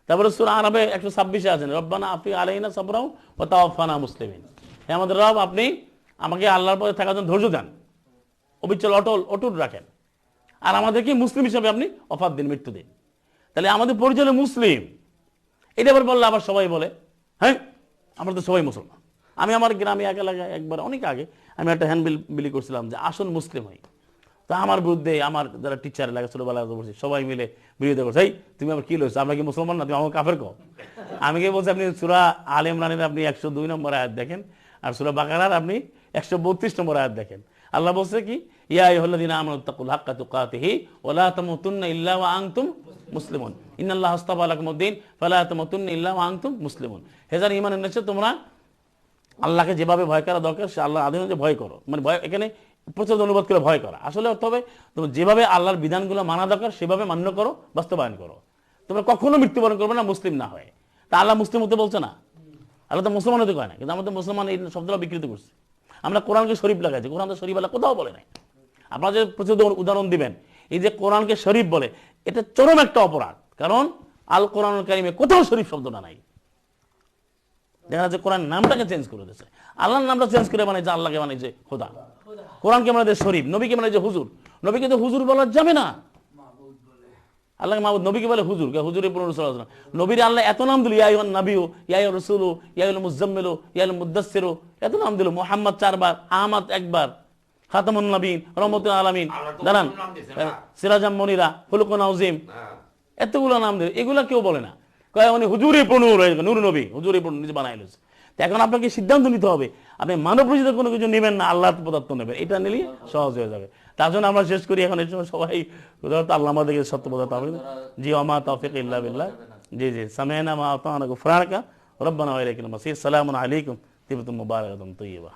তারপরে সূরা আরাবে 126-এ আছেন, রব্বানা আফরিগ আলাইনা সাবরা ওয়া তাওয়াফানা মুসলিমিন, হে আমাদের রব আপনি আমাকে আল্লাহর পথে থাকার জন্য ধৈর্য দেন, অবিচল অটুট রাখেন, আর আমাদেরকে মুসলিম হিসাবে আপনি ওফাত দিন, মৃত্যু দিন। তাহলে আমাদের পরিচয় মুসলিম। এটা আবার বললে আবার সবাই বলে, হ্যাঁ আমরা তো সবাই মুসলমান। আমি আমার গ্রামে এক এলাকায় একবার অনেক আগে আমি একটা হ্যান্ডবিল বিলি করছিলাম যে আসুন মুসলিম হই। তো আমার বিরুদ্ধে আমার যারা টিচার লাগে, ছোটবেলায় বলছি, সবাই মিলে বিরোধিতা করছে, এই তুমি আবার কি লইছো, আমরা কি মুসলমান না, তুমি আমাকে কাফের কও। আমি কি বলছি, আপনি সূরা আলে ইমরানের আপনি 102 নম্বর আয়াত দেখেন, আর সূরা বাকারার আপনি 132 নম্বর আয়াত দেখেন। আল্লাহ বলছে কি, ইয়া আইয়ুহাল্লাযীনা আমানুত্তাকুল হাক্কা তুকাতিহি ওয়া লা তামুতুন্না ইল্লা ওয়া আনতুম মুসলিমুন, ইন্নাল্লাহা আস্তাফা লাকুমুদ-দ্বীন ফালা তামুতুন্না ইল্লা ওয়া আনতুম মুসলিমুন, হে যারা ঈমান এনেছো তোমরা আল্লাহকে যেভাবে ভয় করা দরকার সে আল্লাহর আদেশ অনুযায়ী ভয় করো। মানে ভয় এখানে প্রচুর অনুবাদ করে ভয় করা, আসলে অর্থ হবে তোমরা যেভাবে আল্লাহর বিধানগুলো মানা দরকার সেভাবে মান্য করো, বাস্তবায়ন করো। তোমরা কখনো মৃত্যুবরণ করবে না মুসলিম না হয়। তা আল্লাহ মুসলিম হতে বলছে না, আল্লাহ তো মুসলমান হতে কয় না, কিন্তু আমাদের মুসলমান এই শব্দটা বিকৃত করছে। আমরা কোরআনকে শরীফ লাগাইছি, কোরআন তো শরীফ আল্লাহ কোথাও বলে নাই। আপনারা যে প্রচুর উদাহরণ দিবেন, এই যে কোরআনকে শরীফ বলে, এটা চরম একটা অপরাধ। কারণ আল কোরআনুল কারীমে কোথাও শরীফ শব্দটা নাই। দেখা যাচ্ছে কোরআন নামটাকে চেঞ্জ করে দিয়েছে, আল্লাহর নামটা চেঞ্জ করে বানাইছে, আল্লাহকে বানাইছে খোদা। কোরআনকে বানাইছে শরীফ, নবীকে বানাইছে হুজুর। নবীকে তো হুজুর বলা যাবে না, আল্লাহকে মাহবুদ, নবীকে বলে হুজুর। হুজুরের পুনরুচ্চারণ, নবীর আল্লাহ এত নাম দিল, ইয়া আইয়ুহান নাবিয়্যু, ইয়া আইয়ুর রাসূলু, ইয়া আইয়ুল মুযাম্মিলু, ইয়া আইয়ুল মুদ্দাসসিরু, এত নাম দিল। মুহাম্মদ 4 বার, আহমদ 1 বার, খাতামুন নবীন, রহমাতুল আলামিন, দাঁড়ান, সিরাজাম মনিরা, খুলুকুন আযীম, এতগুলো নাম দিল। এগুলা কেউ বলে না, কয় উনি হুজুরে পূর্ণ নূর নবী, হুজুরে পূর্ণ নিজে বানাই লইছে। তো এখন আপনাকে সিদ্ধান্ত নিতে হবে, আপনি মানব রচিত কোনো কিছু নেবেন না, আল্লাহর পদার্থ নেবেন, এটা নিলেই সহজ হয়ে যাবে। তার জন্য আমরা শেষ করি এখন। এই সময় সবাই আল্লাহ আমাদেরকে সত্য পদার্থ হবে। জি ওমা তাওফিক ইল্লা বিল্লাহ। জি জি সামি'না ওয়া আতা'না গুফরানাকা রব্বানা ওয়া ইলাইকাল মাসির। সালামুন আলাইকুম তিবতুম মুবারাকাতুম তাইয়্যিবা।